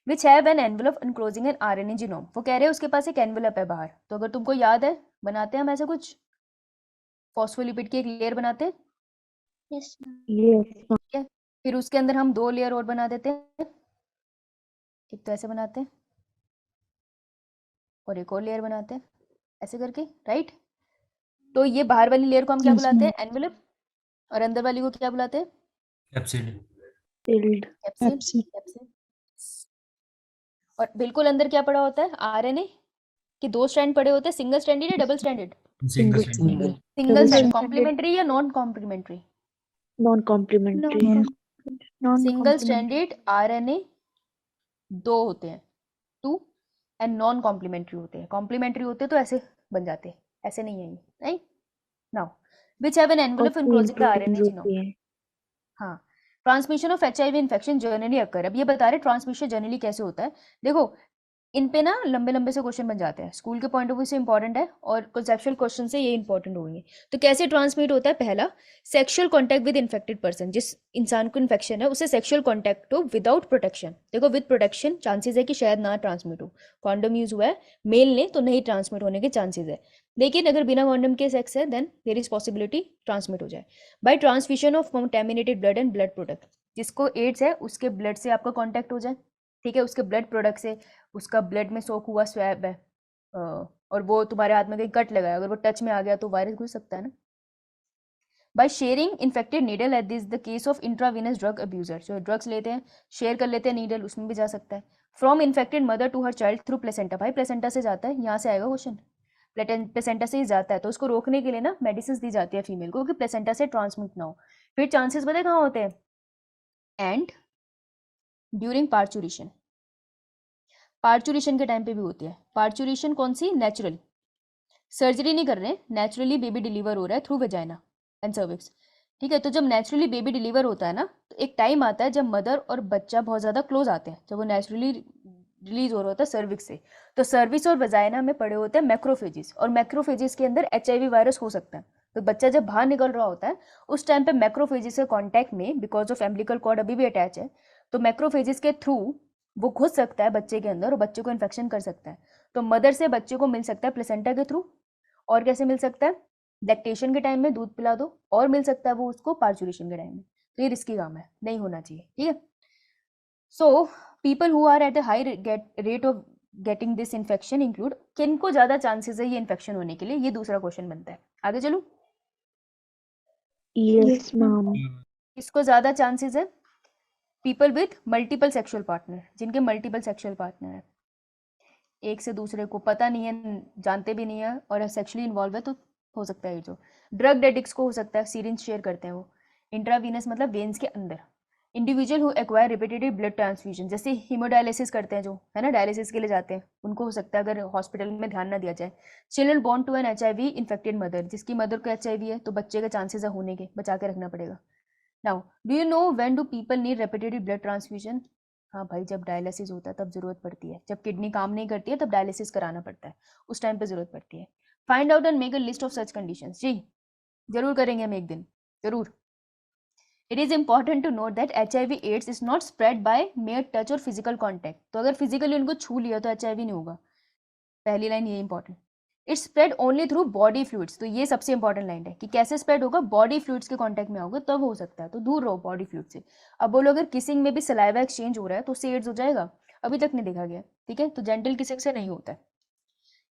Which have an envelope enclosing an RNA genome. वो कह रहे हैं उसके पास एक एनवेलप है बाहर। तो अगर तुमको याद है, बनाते हैं हम ऐसा कुछ, फॉस्फोलिपिड की एक लेयर बनाते हैं, Yes, ma'am. Yes, ma'am. ठीक है। फिर उसके अंदर हम 2 लेयर और बना देते हैं, एक तो ऐसे बनाते हैं और एक और लेयर बनाते हैं ऐसे करके, राइट। तो ये बाहर वाली लेयर को हम क्या Yes, बुलाते ma'am. हैं? एनवेलप। और अंदर वाली को क्या बुलाते हैं? Capsid. Filled. Capsid. Capsid. Capsid. और बिल्कुल अंदर क्या पड़ा होता है? आरएनए के 2 स्ट्रैंड पड़े होते हैं, सिंगल स्ट्रैंडेड या double stranded? Single Single. Strand. Single. Single Double strand. stranded. Complementary या non complementary? Non-complementary. Single stranded RNA 2 होते हैं, 2, एंड नॉन कॉम्प्लीमेंट्री होते हैं। कॉम्प्लीमेंट्री होते तो ऐसे बन जाते, ऐसे नहीं है ये, right. Now which have an envelope enclosing the RNA genome. होती है। हाँ, transmission of HIV infection generally occur. अब ये बता रहे ट्रांसमिशन जर्नली कैसे होता है। देखो इन पे ना लंबे लंबे से क्वेश्चन बन जाते हैं, स्कूल के पॉइंट ऑफ व्यू से इंपॉर्टेंट है और कंसेप्चुअल क्वेश्चन से ये इंपॉर्टेंट होंगे। तो कैसे ट्रांसमिट होता है? पहला, sexual contact with infected person. जिस इंसान को इन्फेक्शन है उससे सेक्सुअल कांटेक्ट हो विदाउट प्रोटेक्शन। देखो विद प्रोटेक्शन चांसेस है कि शायद ना ट्रांसमिट हो, कॉन्डम यूज हुआ है मेल ने तो नहीं ट्रांसमिट होने के चांसेस है, लेकिन अगर बिना कॉन्डम के सेक्स है then there is possibility transmit हो जाए by transfusion of contaminated blood and blood product. जिसको एड्स है उसके ब्लड से आपका कांटेक्ट हो जाए, ठीक है, उसके ब्लड प्रोडक्ट से, उसका ब्लड में सोख हुआ स्वैब है और वो तुम्हारे हाथ में कहीं कट लगा है, अगर वो टच में आ गया तो वायरस घुस सकता है ना। By sharing infected needle at this the case of intravenous drug abuser. जो ड्रग्स लेते हैं शेयर कर लेते हैं नीडल, उसमें भी जा सकता है। From infected mother to her child through placenta. भाई प्लेसेंटा से जाता है, यहाँ से आएगा क्वेश्चन, प्लेसेंटा से ही जाता है, तो उसको रोकने के लिए ना मेडिसिन दी जाती है फीमेल को कि प्लेसेंटा से ट्रांसमिट ना हो। फिर चांसेस पता है कहाँ होते हैं? And during parturition. पार्चुरेशन के टाइम पे भी होती है। पार्चुरेशन कौन सी? नेचुरल, सर्जरी नहीं कर रहे हैं, नेचुरली बेबी डिलीवर हो रहा है थ्रू वेजाइना एंड सर्विक्स, ठीक है। तो जब नेचुरली बेबी डिलीवर होता है ना, तो एक टाइम आता है जब मदर और बच्चा बहुत ज़्यादा क्लोज आते हैं, जब वो नेचुरली रिलीज हो रहा होता है सर्विक्स से। तो सर्विस और वजाइना में पड़े होते हैं मैक्रोफेजेस, और मैक्रोफेजेस के अंदर HIV वायरस हो सकता है। तो बच्चा जब बाहर निकल रहा होता है उस टाइम पे मैक्रोफेजेस के कांटेक्ट में, बिकॉज ऑफ एम्बिलिकल कॉर्ड अभी भी अटैच है, तो मैक्रोफेजेस के थ्रू वो घुस सकता है बच्चे के अंदर और बच्चे को इन्फेक्शन कर सकता है। तो मदर से बच्चे को मिल सकता है प्लेसेंटा के थ्रू, और कैसे मिल सकता है, लैक्टेशन के टाइम में दूध पिला दो, और मिल सकता है वो उसको पार्चुरेशन के टाइम में। तो ये रिस्की काम है, नहीं होना चाहिए, ठीक है। So people who are at a high rate of getting this infection include, किनको ज्यादा चांसेस है ये इन्फेक्शन होने के लिए, ये दूसरा क्वेश्चन बनता है। आगे चलूं, Yes, Yes, ma'am. ma'am. किसको ज्यादा चांसेस है, people with multiple sexual partner, जिनके मल्टीपल सेक्सुअल पार्टनर है, एक से दूसरे को पता नहीं है, जानते भी नहीं है और सेक्सुअली इन्वॉल्व है, तो हो सकता है ये जो ड्रग एडिक्ट्स को हो सकता है, सीरिंज शेयर करते हैं वो, इंट्रावीनस मतलब वेन्स के अंदर, individual who acquire repeated blood transfusion, जैसे हीमोडायलिसिस करते हैं जो है ना, डायलिसिस के लिए जाते हैं, उनको हो सकता है अगर हॉस्पिटल में ध्यान ना दिया जाए। Children born to an HIV infected mother, जिसकी मदर को HIV है तो बच्चे के चांसेस है होने के, बचा के रखना पड़ेगा। Now do you know when do people need repeated blood transfusion, हाँ भाई जब डायलिसिस होता है तब जरूरत पड़ती है, जब किडनी काम नहीं करती है तब डायलिसिस कराना पड़ता है, उस टाइम पे जरूरत पड़ती है। Find out and make a list of such conditions, जी जरूर करेंगे हम एक दिन, जरूर। It is important to note that HIV AIDS is not spread by mere touch और फिजिकल कॉन्टैक्ट, तो अगर फिजिकली उनको छू लिया तो HIV नहीं होगा, पहली लाइन ये important. It's spread only through body fluids, तो ये सबसे इंपॉर्टेंट लाइन है कि कैसे स्प्रेड होगा, बॉडी फ्लूइड्स के कांटेक्ट में आओगे तब हो सकता है, तो दूर रहो बॉडी फ्लूइड से। अब बोलो अगर किसिंग में भी सलाइवा एक्सचेंज हो रहा है तो उससे एड्स हो जाएगा, अभी तक नहीं देखा गया, ठीक है, तो जेंटल किसिंग से नहीं होता है।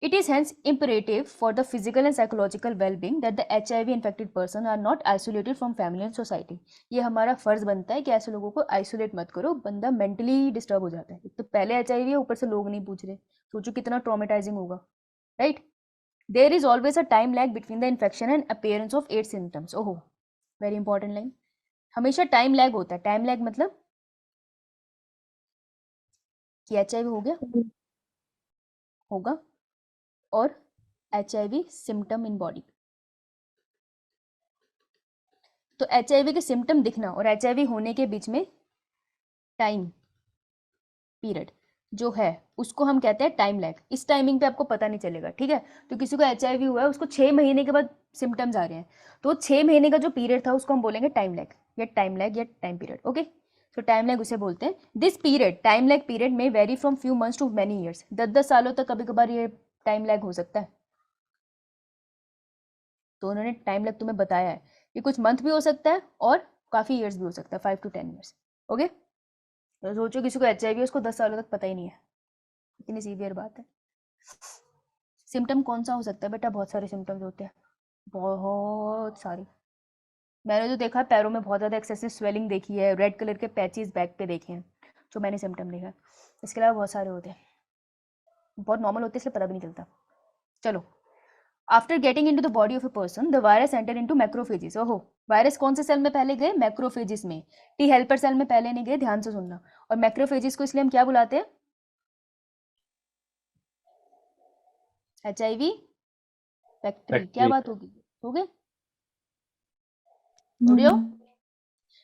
It is hence imperative for the physical and psychological well-being that the HIV infected person are not isolated from family and society. ये हमारा फर्ज बनता है कि ऐसे लोगों को आइसोलेट मत करो, बंदा मेंटली डिस्टर्ब हो जाता है, एक तो पहले HIV है ऊपर से लोग नहीं पूछ रहे, सोचो कितना ट्रॉमेटाइजिंग होगा, right. There is always a time lag between the infection and appearance of AIDS symptoms. ओहो वेरी इंपॉर्टेंट लाइन, हमेशा टाइम लैग होता है। टाइम लैग मतलब कि HIV हो गया होगा और HIV सिम्टम इन बॉडी, तो HIV के सिम्टम दिखना और HIV होने के बीच में टाइम पीरियड जो है उसको हम कहते हैं टाइम लैग। इस टाइमिंग पे आपको पता नहीं चलेगा, ठीक है। तो किसी को HIV हुआ है, उसको 6 महीने के बाद सिम्टम्स आ रहे हैं, तो 6 महीने का जो पीरियड था उसको हम बोलेंगे टाइम लैग या टाइम लैग या टाइम पीरियड, ओके। तो टाइम लैग उसे बोलते हैं। This period time lag period में vary from few months to many years, 10-10 सालों तक कभी कभार ये टाइम लैग हो सकता है। तो उन्होंने टाइम लैग तुम्हें बताया है, ये कुछ मंथ भी हो सकता है और काफ़ी ईयर्स भी हो सकता है, 5 to 10 ईयर्स, ओके। तो सोचो किसी को HIV है, उसको 10 सालों तक पता ही नहीं है, इतनी सीवियर बात है। सिम्टम कौन सा हो सकता है बेटा, बहुत सारे सिम्टम्स होते हैं, बहुत सारे। मैंने जो देखा है पैरों में बहुत ज़्यादा एक्सेसिव स्वेलिंग देखी है, रेड कलर के पैचेस बैक पे देखे हैं, जो मैंने सिम्टम देखा है। इसके अलावा बहुत सारे होते हैं, बहुत नॉर्मल होते हैं इसलिए पता भी नहीं चलता। चलो, after getting into the body of a person the virus enter into macrophages. ओहो, वायरस कौन से सेल में पहले गए, मैक्रोफेजेस में, टी हेल्पर सेल में पहले नहीं गए, ध्यान से सुनना। और मैक्रोफेजेस को इसलिए हम क्या बुलाते हैं, HIV फैक्ट्री। क्या बात होगी, हो गए No, Audio? ma'am.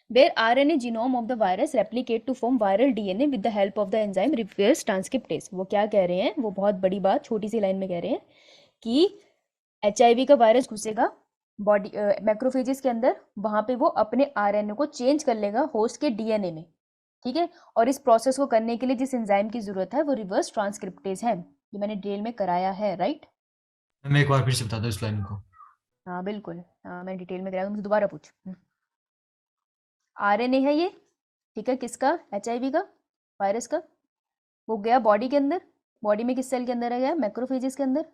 Where RNA genome of the virus replicate to form viral DNA with the help of the enzyme reverse transcriptase। वो क्या कह रहे हैं, वो बहुत बड़ी बात छोटी सी लाइन में कह रहे हैं कि HIV का वायरस घुसेगा बॉडी मैक्रोफेजेस के अंदर, वहां पे वो अपने RNA को चेंज कर लेगा होस्ट के DNA में, ठीक है। और इस प्रोसेस को करने के लिए जिस एंजाइम की जरूरत है वो रिवर्स ट्रांसक्रिप्टेज है, ये मैंने डिटेल में कराया है, राइट। मैं एक बार फिर से बता दो इस लाइन को। हाँ बिल्कुल, हाँ मैंने डिटेल में कराया, मुझे दोबारा पूछ। RNA है ये, ठीक है, किसका, HIV का, वायरस का। वो गया बॉडी के अंदर, बॉडी में किस सेल के अंदर है गया, मैक्रोफेजेस के अंदर।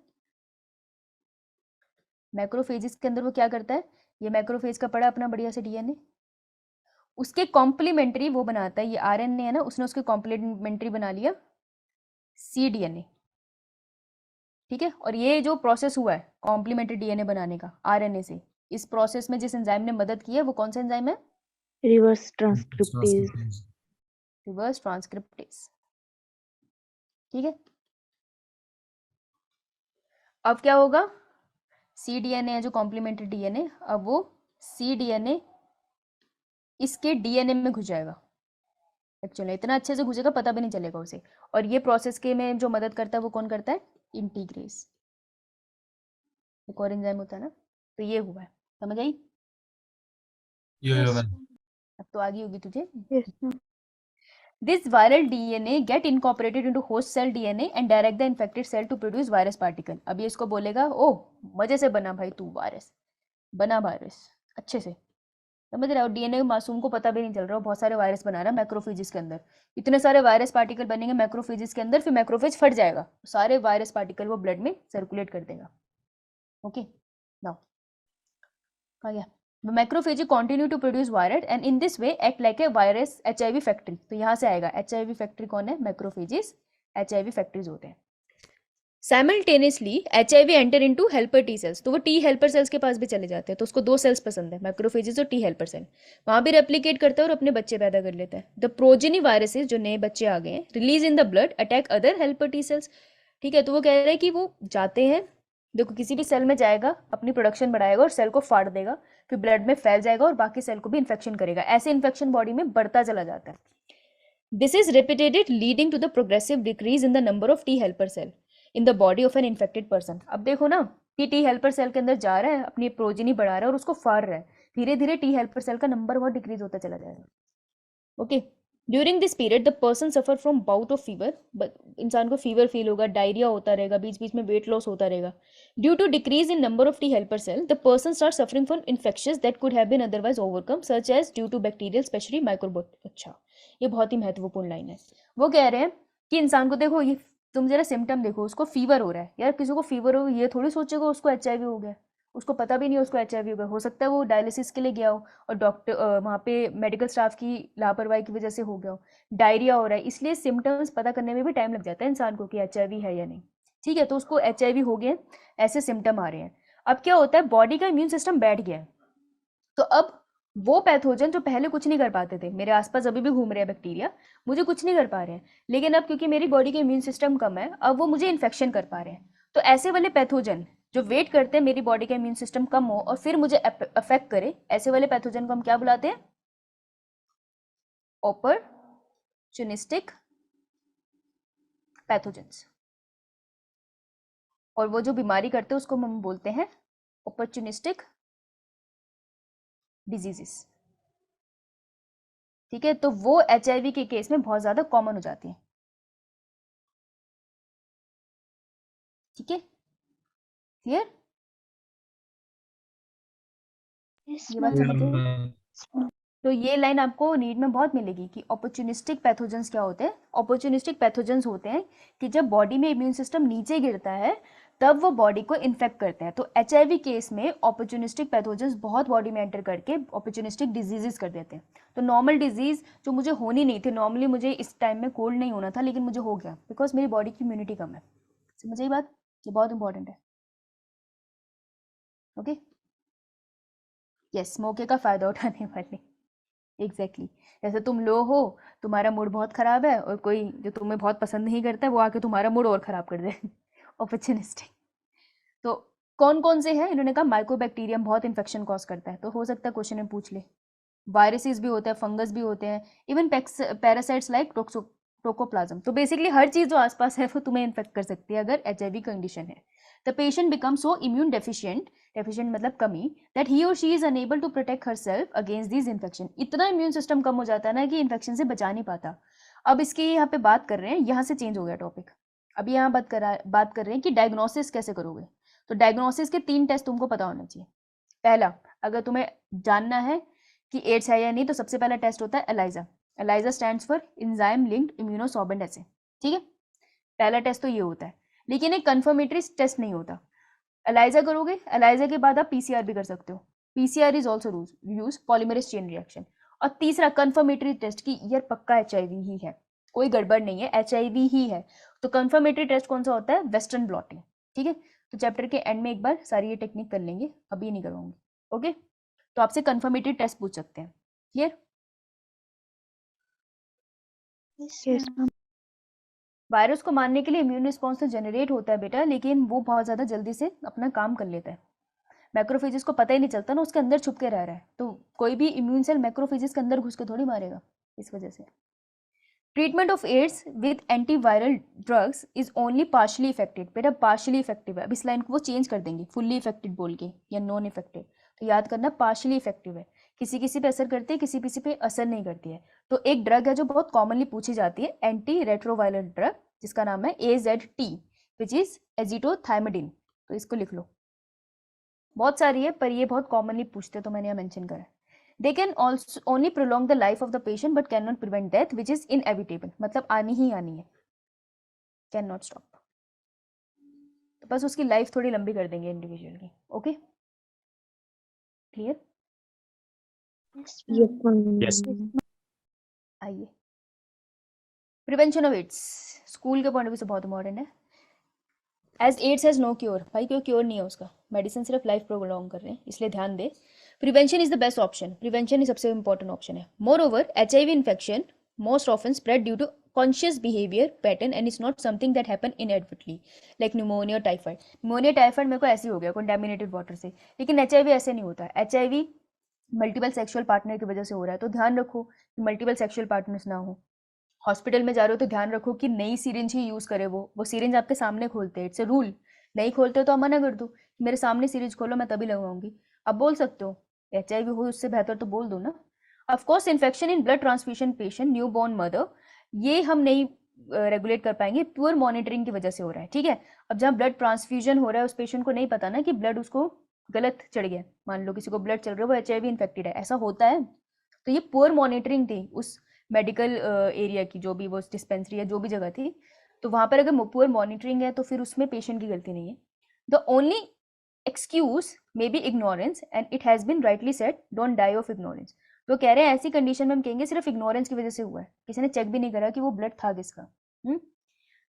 मैक्रोफेजेस के अंदर वो क्या करता है, ये मैक्रोफेज का पड़ा अपना बढ़िया से DNA, उसके कॉम्प्लीमेंट्री वो बनाता है, ये RNA है ना, उसने उसके कॉम्प्लीमेंट्री बना लिया cDNA, ठीक है। और ये जो प्रोसेस हुआ है कॉम्प्लीमेंट्री DNA बनाने का RNA से, इस प्रोसेस में जिस एंजाइम ने मदद की है वो कौन सा एंजाइम है, Reverse transcriptase. रिवर्स ट्रांसक्रिप्टेज, ठीक है। अब क्या होगा, cDNA है जो कॉम्प्लीमेंट्री DNA, अब वो cDNA इसके DNA में घुस जाएगा, एक्चुअली इतना अच्छे से घुसेगा पता भी नहीं चलेगा उसे। और ये प्रोसेस के में जो मदद करता है वो कौन करता है? इंटीग्रेस। एक और एंजाइम होता है ना, तो ये हुआ है, समझ आई? यो Yes, मैम। ma'am. अब तो आ गई होगी तुझे। Yes, ma'am. This viral DNA get incorporated into host cell DNA and direct the infected cell to produce virus particle। अब ये इसको बोलेगा, ओह मजे से बना भाई तू वायरस, बना वायरस अच्छे से, समझ रहे हो? डीएनए मासूम को पता भी नहीं चल रहा, बहुत सारे वायरस बना रहा है मैक्रोफेजेस के अंदर। इतने सारे वायरस पार्टिकल बनेंगे मैक्रोफेजेस के अंदर, फिर मैक्रोफेज फट जाएगा, सारे वायरस पार्टिकल वो ब्लड में सर्कुलेट कर देगा। ओके नाउ कहाँ गया? Macrophage continue to produce virus and in this way act like a virus HIV factory. तो यहाँ से आएगा एचआईवी फैक्ट्री कौन है? मैक्रोफेजेस एचआईवी फैक्ट्रीज होते हैं। Simultaneously HIV enter into helper T cells, तो वो टी हेल्पर सेल्स के पास भी चले जाते हैं। तो उसको दो सेल्स पसंद है, मैक्रोफेजेस और टी हेल्पर सेल। वहाँ भी रेप्लिकेट करता है और अपने बच्चे पैदा कर लेता है। द प्रोजेनी वायरसेस, जो नए बच्चे आ गए हैं, release in the blood attack other helper T cells. ठीक है, तो वो कह रहे हैं कि वो जाते हैं, देखो किसी भी सेल में जाएगा, अपनी प्रोडक्शन बढ़ाएगा और सेल को फाड़ देगा, फिर ब्लड में फैल जाएगा और बाकी सेल को भी इन्फेक्शन करेगा। ऐसे इन्फेक्शन बॉडी में बढ़ता चला जाता है। This is repeated leading to the progressive decrease in the number of T helper cell in the body of an infected person. अब देखो ना कि टी हेल्पर सेल के अंदर जा रहा है, अपनी प्रोजेनी बढ़ा रहा है और उसको फाड़ रहा है, धीरे धीरे टी हेल्पर सेल का नंबर बहुत डिक्रीज होता चला जाएगा। Okay, during this period the person suffer from bout of fever, इंसान को फीवर फील होगा, डायरिया होता रहेगा, बीच बीच में वेट लॉस होता रहेगा। Due to decrease in number of T helper cell the person start suffering from infections that could have been otherwise overcome such as due to bacterial specially microbot. अच्छा, ये बहुत ही महत्वपूर्ण line है। वो कह रहे हैं कि इंसान को देखो, ये तुम जरा सिम्टम देखो, उसको फीवर हो रहा है, यार किसी को फीवर हो ये थोड़ी सोचेगा उसको एचआईवी हो गया, उसको पता भी नहीं उसको एचआईवी हो गया। हो सकता है वो डायलिसिस के लिए गया हो और डॉक्टर वहाँ पे मेडिकल स्टाफ की लापरवाही की वजह से हो गया हो, डायरिया हो रहा है, इसलिए सिम्टम्स पता करने में भी टाइम लग जाता है इंसान को कि एचआईवी है या नहीं। ठीक है, तो उसको एचआईवी हो गया, ऐसे सिम्टम आ रहे हैं। अब क्या होता है, बॉडी का इम्यून सिस्टम बैठ गया है, तो अब वो पैथोजन जो पहले कुछ नहीं कर पाते थे, मेरे आसपास अभी भी घूम रहे हैं बैक्टीरिया, मुझे कुछ नहीं कर पा रहे हैं, लेकिन अब क्योंकि मेरी बॉडी का इम्यून सिस्टम कम है, अब वो मुझे इन्फेक्शन कर पा रहे हैं। तो ऐसे वाले पैथोजन जो वेट करते हैं मेरी बॉडी का इम्यून सिस्टम कम हो और फिर मुझे अफेक्ट करे, ऐसे वाले पैथोजन को हम क्या बुलाते हैं? ऑपर्चुनिस्टिक पैथोजेंस। और वो जो बीमारी करते हैं उसको हम बोलते हैं ऑपर्चुनिस्टिक डिजीजेस। ठीक है, तो वो एचआईवी के केस में बहुत ज्यादा कॉमन हो जाती है। ठीक है, क्लियर? Yes, ये बात ma'am. समझ आई? Yes, ma'am. तो ये लाइन आपको नीट में बहुत मिलेगी कि ऑपर्चुनिस्टिक पैथोजेंस क्या होते हैं। ऑपर्चुनिस्टिक पैथोजेंस होते हैं कि जब बॉडी में इम्यून सिस्टम नीचे गिरता है तब वो बॉडी को इन्फेक्ट करते हैं। तो एचआईवी केस में ऑपर्चुनिस्टिक पैथोजेंस बहुत बॉडी में एंटर करके ऑपर्चुनिस्टिक डिजीजेस कर देते हैं। तो नॉर्मल डिजीज जो मुझे होनी नहीं थी, नॉर्मली मुझे इस टाइम में कोल्ड नहीं होना था, लेकिन मुझे हो गया बिकॉज मेरी बॉडी की इम्यूनिटी कम है। समझ आई बात? ये बहुत इंपॉर्टेंट है। ओके, यस, मौके का फायदा उठाने वाले, एग्जैक्टली जैसे तुम लो हो, तुम्हारा मूड बहुत खराब है और कोई जो तुम्हें बहुत पसंद नहीं करता है वो आके तुम्हारा मूड और खराब कर दे। ऑपर्चुनिस्टिक। तो कौन कौन से हैं? इन्होंने कहा माइकोबैक्टीरियम बहुत इन्फेक्शन कॉज करता है, तो हो सकता है क्वेश्चन में पूछ ले। वायरसेस भी होते हैं, फंगस भी होते हैं, इवन पैरासाइट्स लाइक टोकोप्लाज्म। तो बेसिकली हर चीज जो आसपास है वो तुम्हें इन्फेक्ट कर सकती है अगर एचआईवी कंडीशन है। The patient become so immune deficient, deficient मतलब कमी, दैट ही और she is unable to protect herself against these infection. इतना इम्यून सिस्टम कम हो जाता है ना कि इन्फेक्शन से बचा नहीं पाता। अब इसकी यहाँ पे बात कर रहे हैं, यहाँ से चेंज हो गया टॉपिक। अभी यहाँ बात कर रहे हैं कि डायग्नोसिस कैसे करोगे। तो डायग्नोसिस के 3 टेस्ट तुमको पता होना चाहिए। पहला, अगर तुम्हें जानना है कि एड्स है या नहीं, तो सबसे पहला टेस्ट होता है ELISA. ELISA stands for enzyme linked immunosorbent assay. ठीक है, पहला टेस्ट तो ये होता है, लेकिन एक कंफर्मेटरी टेस्ट नहीं होता। एलाइजा करोगे, एलाइजा के बाद आप पीसीआर भी कर सकते हो। PCR is also use polymerase chain reaction. और तीसरा कंफर्मेटरी टेस्ट की यार पक्का एचआईवी ही है, कोई गड़बड़ नहीं है, एचआईवी ही है। तो कंफर्मेटरी टेस्ट कौन सा होता है? Western blotting. ठीक है, तो चैप्टर के एंड में एक बार सारी ये टेक्निक कर लेंगे, अभी नहीं करवाऊंगी। ओके, तो आपसे कंफर्मेटरी टेस्ट पूछ सकते हैं। Clear? Yes, Yes, ma'am. ma'am. Virus को मारने के लिए इम्यून रिस्पॉन्स तो जनरेट होता है बेटा, लेकिन वो बहुत ज़्यादा जल्दी से अपना काम कर लेता है। मैक्रोफेजेस को पता ही नहीं चलता ना, उसके अंदर छुप के रह रहा है। तो कोई भी इम्यून सेल मैक्रोफेजेस के अंदर घुस के थोड़ी मारेगा, इस वजह से। Treatment of AIDS with antiviral drugs is only partially effective. बेटा पार्शली इफेक्टिव है, अब इस लाइन को वो चेंज कर देंगे फुल्ली इफेक्टिव बोल के या नॉन इफेक्टिव। तो याद करना पार्शली इफेक्टिव है, किसी किसी पे असर करती है, किसी किसी पे असर नहीं करती है। तो एक ड्रग है जो बहुत कॉमनली पूछी जाती है, एंटी रेट्रोवायरल ड्रग, जिसका नाम है AZT विच इज एजिटोथायमिडिन। तो इसको लिख लो, बहुत सारी है पर ये बहुत कॉमनली पूछते हैं तो मैंने यहाँ मेंशन करा है। They can also only prolong the life of the patient but can not prevent death which is inevitable, मतलब आनी ही आनी है, कैन नॉट स्टॉप। तो बस उसकी लाइफ थोड़ी लंबी कर देंगे इंडिविजुअल की। Okay clear? Yes, Yes, ma'am. ma'am. Yes. आइए, प्रिवेंशन ऑफ एड्स स्कूल के पॉइंट ऑफ व्यू से बहुत इंपॉर्टेंट है। As AIDS has no cure, भाई कोई क्योर नहीं है उसका, मेडिसिन सिर्फ लाइफ प्रोलॉन्ग कर रहे हैं, इसलिए ध्यान दे। Prevention is the best option, prevention ही सबसे इंपॉर्टेंट ऑप्शन है। Moreover HIV infection most often spread due to conscious behavior pattern and it's not something that happen inadvertently like pneumonia typhoid। pneumonia typhoid मेरे को ऐसे ही हो गया contaminated water से, लेकिन HIV ऐसे नहीं होता। HIV मल्टीपल सेक्सुअल पार्टनर की वजह से हो रहा है, तो ध्यान रखो कि मल्टीपल सेक्सुअल पार्टनर्स ना हो। हॉस्पिटल में जा रहे हो तो ध्यान रखो कि नई सिरिंज ही यूज़ करे, वो सिरिंज आपके सामने खोलते हैं, इट्स अ रूल। नहीं खोलते हो तो आप मना कर दो, मेरे सामने सिरिंज खोलो मैं तभी लगाऊंगी। अब बोल सकते हो HIV हो, उससे बेहतर तो बोल दो ना। Of course infection in blood transfusion patient, new born mother, ये हम नहीं रेगुलेट कर पाएंगे, प्योर मॉनिटरिंग की वजह से हो रहा है, ठीक है। अब जहाँ ब्लड ट्रांसफ्यूजन हो रहा है उस पेशेंट को नहीं पता ना कि ब्लड उसको गलत चढ़ गया, मान लो किसी को ब्लड चल रहा है वो HIV इन्फेक्टेड है, ऐसा होता है। तो ये पुअर मॉनिटरिंग थी उस मेडिकल एरिया की, जो भी वो डिस्पेंसरी है जो भी जगह थी, तो वहाँ पर अगर पुअर मॉनिटरिंग है तो फिर उसमें पेशेंट की गलती नहीं है। The only excuse may be ignorance and it has been rightly said don't die of ignorance. तो कह रहे हैं ऐसी कंडीशन में हम कहेंगे सिर्फ इग्नोरेंस की वजह से हुआ है, किसी ने चेक भी नहीं करा कि वो ब्लड था किसका।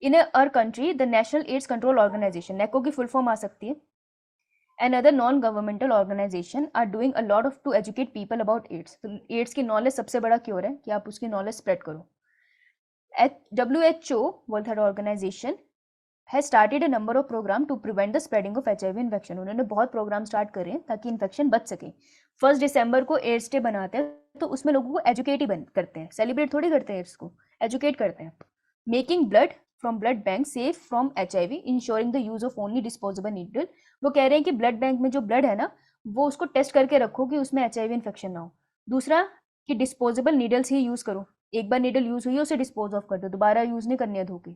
In our country the national AIDS control organisation, NACO की फुल फॉर्म आ सकती है, and other non-governmental organization are doing a lot of to educate people about AIDS। तो AIDS की नॉलेज सबसे बड़ा क्योर है कि आप उसकी नॉलेज स्प्रेड करो। WHO world health organization has started a number of program to prevent the spreading of HIV infection। उन्होंने बहुत प्रोग्राम स्टार्ट करे हैं ताकि इन्फेक्शन बच सके। 1 दिसंबर को एड्स डे बनाते हैं तो उसमें लोगों को एजुकेट ही करते हैं, सेलिब्रेट थोड़ी करते हैं एड्स को, एजुकेट करते हैं। Making blood from blood bank safe from HIV, ensuring the use of only disposable needle. वो कह रहे हैं कि ब्लड बैंक में जो ब्लड है ना वो उसको टेस्ट करके रखो कि उसमें HIV इन्फेक्शन ना हो। दूसरा कि डिस्पोजेबल नीडल्स ही यूज करो, एक बार नीडल यूज हुई है उसे डिस्पोज ऑफ कर दो, दोबारा यूज नहीं करनी है धोके।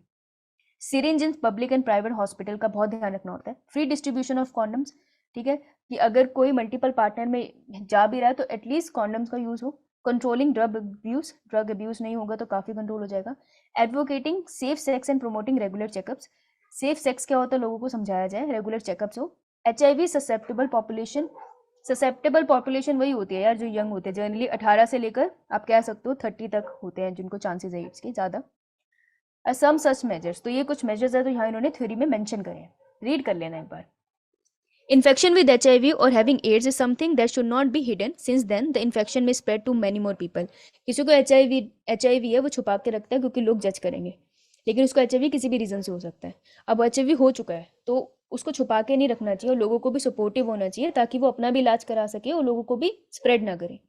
Syringe in public and private hospital का बहुत ध्यान रखना होता है। फ्री डिस्ट्रीब्यूशन ऑफ कॉन्डम्स, ठीक है, कि अगर कोई मल्टीपल पार्टनर में जा भी रहा है तो एटलीस्ट कॉन्डम्स का यूज हो। कंट्रोलिंग ड्रग अब्यूज नहीं होगा तो काफ़ी कंट्रोल हो जाएगा। Advocating safe sex and promoting regular checkups, safe sex क्या होता है लोगों को समझाया जाए, रेगुलर चेकअप्स हो। HIV ससेप्टेबल पॉपुलेशन वही होती है यार जो यंग होते हैं, जनरली 18 से लेकर आप कह सकते हो 30 तक होते हैं जिनको चांसेस है एड्स के ज़्यादा। सम सच मेजर्स, तो ये कुछ मेजर्स है तो यहाँ इन्होंने थ्योरी में मेंशन करे हैं, रीड कर लेना एक बार। Infection with HIV or having AIDS is something that should not be hidden, since then the infection may spread to many more people। किसी को HIV है वो छुपा के रखता है क्योंकि लोग जज करेंगे, लेकिन उसको HIV किसी भी रीज़न से हो सकता है। अब HIV हो चुका है तो उसको छुपा के नहीं रखना चाहिए और लोगों को भी सपोर्टिव होना चाहिए ताकि वो अपना भी इलाज करा सके और लोगों को भी स्प्रेड ना करे।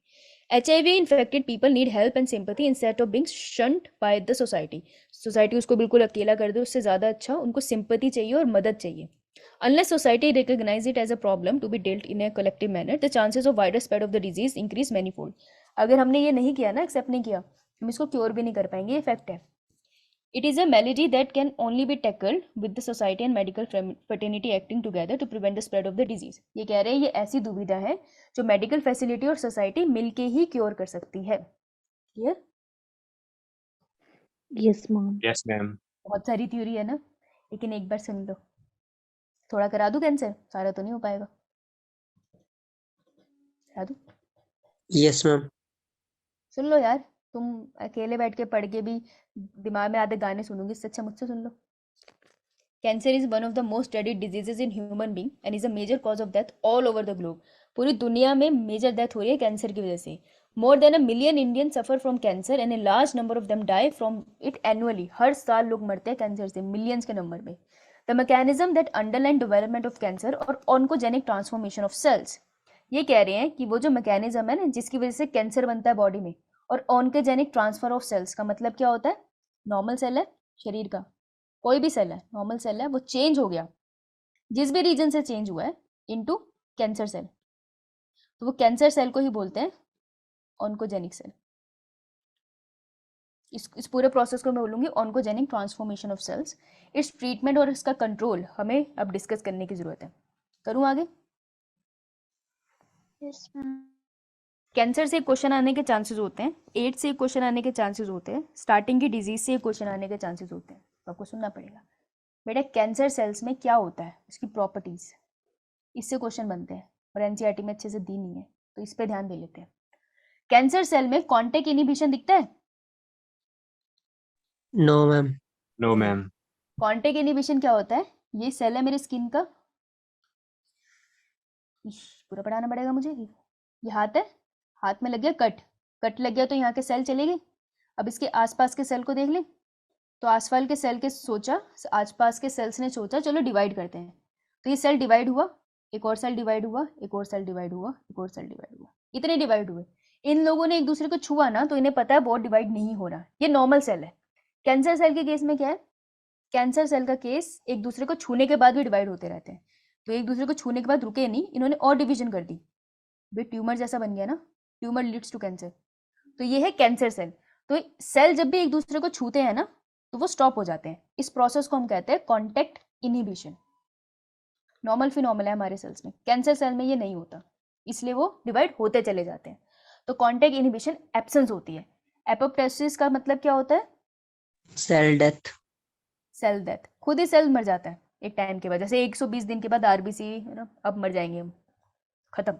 HIV infected people need help and sympathy instead of being shunned by the society। Society उसको बिल्कुल अकेला कर दे उससे ज़्यादा अच्छा उनको सिंपैथी चाहिए और मदद चाहिए। Unless society recognize it as a problem to be dealt in a collective manner, the chances of wider spread of the disease increase manifold। अगर हमने ये नहीं किया ना, एक्सेप्ट नहीं किया, हम इसको क्योर भी नहीं कर पाएंगे, ये फैक्ट है। It is a malady that can only be tackled with the society and medical fraternity acting together to prevent the spread of the disease। ये कह रहे हैं ये ऐसी दुविधा है जो मेडिकल फैसिलिटी और सोसाइटी मिलके ही क्योर कर सकती है। Clear? Yes, ma'am. Yes, ma'am. बहुत सारी थ्योरी है ना, लेकिन एक बार सुन लो। थोड़ा करा दूं कैंसर, सारा तो नहीं हो पाएगा, करा दूं? Yes, ma'am. सुन लो यार, तुम अकेले बैठ के पढ़ के भी दिमाग में आधे गाने सुनोगे, इससे अच्छा मुझसे सुन लो। Cancer is one of the most studied diseases in human being and is a major cause of death all over the globe. पूरी दुनिया में मेजर डेथ हो रही है कैंसर की वजह से। More than 1 million Indian suffer from cancer and a large number of them die from it annually. हर साल लोग मरते हैं कैंसर से, मिलियंस के नंबर में। The mechanism that underline development of cancer और ऑन्कोजेनिक ट्रांसफॉर्मेशन ऑफ सेल्स, ये कह रहे हैं कि वो जो मैकेनिज्म है ना जिसकी वजह से कैंसर बनता है बॉडी में, और ऑन्कोजेनिक ट्रांसफर ऑफ सेल्स का मतलब क्या होता है, नॉर्मल सेल है शरीर का, कोई भी सेल है, नॉर्मल सेल है, वो चेंज हो गया जिस भी रीजन से चेंज हुआ है इनटू कैंसर सेल, तो वो कैंसर सेल को ही बोलते हैं ऑन्कोजेनिक सेल। इस पूरे प्रोसेस को मैं बोलूँगी ऑन्कोजेनिक ट्रांसफॉर्मेशन ऑफ सेल्स। इस ट्रीटमेंट और इसका कंट्रोल हमें अब डिस्कस करने की ज़रूरत है। करूँ आगे? Yes, ma'am. कैंसर से क्वेश्चन आने के चांसेस होते हैं, एड्स से क्वेश्चन आने के चांसेस होते हैं, स्टार्टिंग की डिजीज से क्वेश्चन आने के चांसेस होते हैं, तो आपको सुनना पड़ेगा। बेटा कैंसर सेल्स में क्या होता है, उसकी प्रॉपर्टीज, इससे क्वेश्चन बनते हैं और एनसीईआरटी में अच्छे से दी नहीं है, तो इस पे ध्यान दे लेते हैं। कैंसर सेल में कॉन्टेक्ट इनिबिशन दिखता है? No, ma'am. No, ma'am. Contact inhibition क्या होता है? ये सेल है मेरी स्किन का, पूरा पढ़ाना पड़ेगा मुझे। ये हाथ है, हाथ में लग गया कट लग गया तो यहाँ के सेल चले गए। अब इसके आसपास के सेल को देख लें, तो आसपास के सेल के सोचा, आसपास के सेल्स ने सोचा चलो डिवाइड करते हैं, तो ये सेल डिवाइड हुआ, एक और सेल डिवाइड हुआ, एक और सेल डिवाइड हुआ, एक और सेल डिवाइड हुआ, इतने डिवाइड हुए। इन लोगों ने एक दूसरे को छुआ ना, तो इन्हें पता है बहुत डिवाइड नहीं हो रहा, ये नॉर्मल सेल है। कैंसर सेल के केस में क्या है? कैंसर सेल का केस एक दूसरे को छूने के बाद भी डिवाइड होते रहते हैं, तो एक दूसरे को छूने के बाद रुके नहीं, इन्होंने और डिवीजन कर दी, भाई ट्यूमर जैसा बन गया ना, ट्यूमर लीड्स टू कैंसर, तो ये है कैंसर सेल। तो सेल जब भी एक दूसरे को छूते हैं ना, तो वो स्टॉप हो जाते हैं। इस प्रोसेस को हम कहते हैं कॉन्टेक्ट इनहिबिशन। नॉर्मल फिनोमिना है हमारे सेल्स में, कैंसर सेल में ये नहीं होता, इसलिए वो डिवाइड होते चले जाते हैं। तो कॉन्टेक्ट इनहिबिशन एब्सेंस होती है। एपोप्टोसिस का मतलब क्या होता है? Cell death. सेल डेथ, खुद ही सेल मर जाता है एक टाइम के बाद, जैसे 120 दिन के बाद आरबीसी है ना, अब मर जाएंगे हम, खत्म।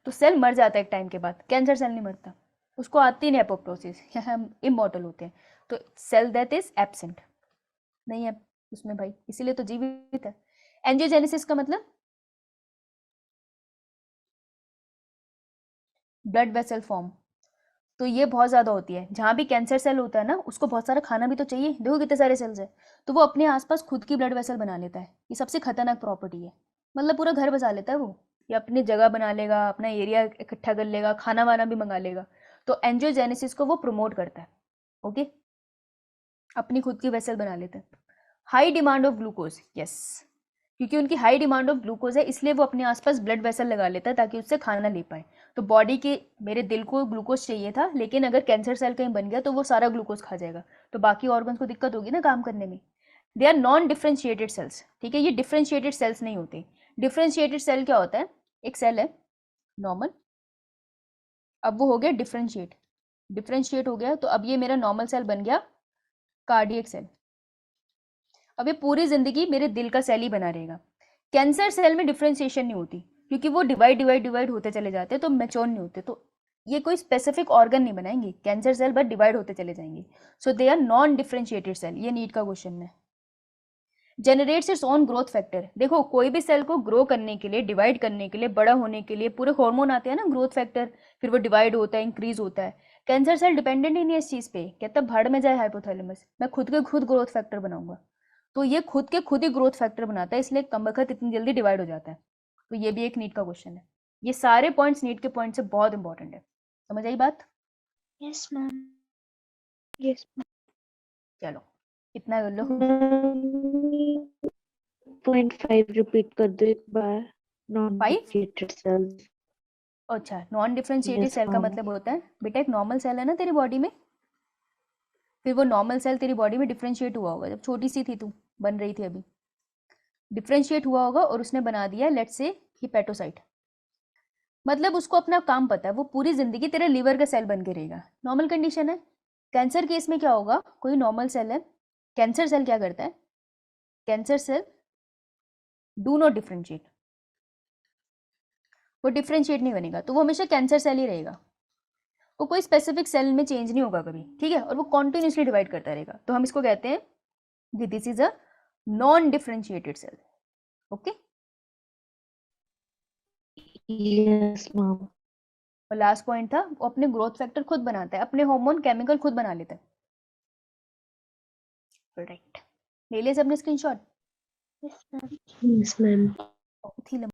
तो सेल मर जाता है एक टाइम के बाद, कैंसर सेल नहीं मरता, उसको आती नहीं एपोप्टोसिस, हम इमॉर्टल होते हैं। तो सेल डेथ इज एब्सेंट, नहीं है उसमें भाई, इसीलिए तो जीवित है। एंजियोजेनेसिस का मतलब ब्लड वेसल फॉर्म, तो ये बहुत ज़्यादा होती है। जहाँ भी कैंसर सेल होता है ना, उसको बहुत सारा खाना भी तो चाहिए, देखो कितने सारे सेल्स है, तो वो अपने आसपास खुद की ब्लड वेसल बना लेता है। ये सबसे खतरनाक प्रॉपर्टी है, मतलब पूरा घर बसा लेता है वो, ये अपनी जगह बना लेगा, अपना एरिया इकट्ठा कर लेगा, खाना वाना भी मंगा लेगा। तो एंजियोजेनेसिस को वो प्रमोट करता है, ओके, अपनी खुद की वेसल बना लेता है। High demand of glucose, yes, क्योंकि उनकी हाई डिमांड ऑफ ग्लूकोज है, इसलिए वो अपने आसपास ब्लड वेसल लगा लेता है ताकि उससे खाना ले पाए। तो बॉडी के, मेरे दिल को ग्लूकोज चाहिए था, लेकिन अगर कैंसर सेल कहीं बन गया तो वो सारा ग्लूकोज खा जाएगा, तो बाकी ऑर्गन्स को दिक्कत होगी ना काम करने में। They are non differentiated cells, ठीक है, ये डिफ्रेंशिएटेड सेल्स नहीं होते। डिफ्रेंशिएटेड सेल क्या होता है? एक सेल है नॉर्मल, अब वो हो गया डिफ्रेंशिएट हो गया, तो अब ये मेरा नॉर्मल सेल बन गया कार्डियक सेल। अब ये पूरी जिंदगी मेरे दिल का सेल ही बना रहेगा। कैंसर सेल में डिफ्रेंशिएशन नहीं होती, क्योंकि वो डिवाइड होते चले जाते हैं, तो मैच्योर नहीं होते, तो ये कोई स्पेसिफिक ऑर्गन नहीं बनाएंगे कैंसर सेल, बट डिवाइड होते चले जाएंगे। So they are non differentiated cell, ये नीट का क्वेश्चन है। Generates its own growth factor, देखो कोई भी सेल को ग्रो करने के लिए, डिवाइड करने के लिए, बड़ा होने के लिए पूरे हार्मोन आते हैं ना, ग्रोथ फैक्टर, फिर वो डिवाइड होता है, इंक्रीज होता है। कैंसर सेल डिपेंडेंट ही नहीं है इस चीज़ पे, कहता भाड़ में जाए हाइपोथैलेमस, मैं खुद के खुद ग्रोथ फैक्टर बनाऊंगा, तो ये खुद के खुद ही ग्रोथ फैक्टर बनाता है, इसलिए कमबख्त इतनी जल्दी डिवाइड हो जाता है। तो ये भी एक नीट का क्वेश्चन है। ये सारे पॉइंट्स नीट के पॉइंट से बहुत इंपॉर्टेंट है, समझ आई बात? Yes, ma'am. Yes, ma'am. चलो इतना कर लो। 0.5 रिपीट कर दो एक बार। नॉन 5? Differentiated sales. अच्छा, नॉन डिफरेंशिएटेड Yes, सेल का ma'am. मतलब होता है बेटा एक नॉर्मल सेल है ना तेरी बॉडी में, फिर वो नॉर्मल सेल तेरी बॉडी में डिफरेंशिएट हुआ होगा, जब छोटी सी थी तू, बन रही थी अभी, डिफरेंशिएट हुआ होगा और उसने बना दिया लेट्स से हिपेटोसाइट, मतलब उसको अपना काम पता है, वो पूरी जिंदगी तेरे लीवर का सेल बन के रहेगा। नॉर्मल कंडीशन है। कैंसर केस में क्या होगा, कोई नॉर्मल सेल है, कैंसर सेल क्या करता है, cancer cell do not differentiate, वो डिफरेंशिएट नहीं बनेगा, तो वो हमेशा कैंसर सेल ही रहेगा, वो कोई स्पेसिफिक सेल में चेंज नहीं होगा कभी, ठीक है, और वो कॉन्टिन्यूसली डिवाइड करता रहेगा, तो हम इसको कहते हैं कि this is a non differentiated cell, okay. Yes, ma'am. और लास्ट पॉइंट था, वो अपने ग्रोथ फैक्टर खुद बनाता है, अपने हार्मोन केमिकल खुद बना लेता है, राइट। ले लिया सबने screenshot? Yes, ma'am. Yes, ma'am. बहुत ही लंबा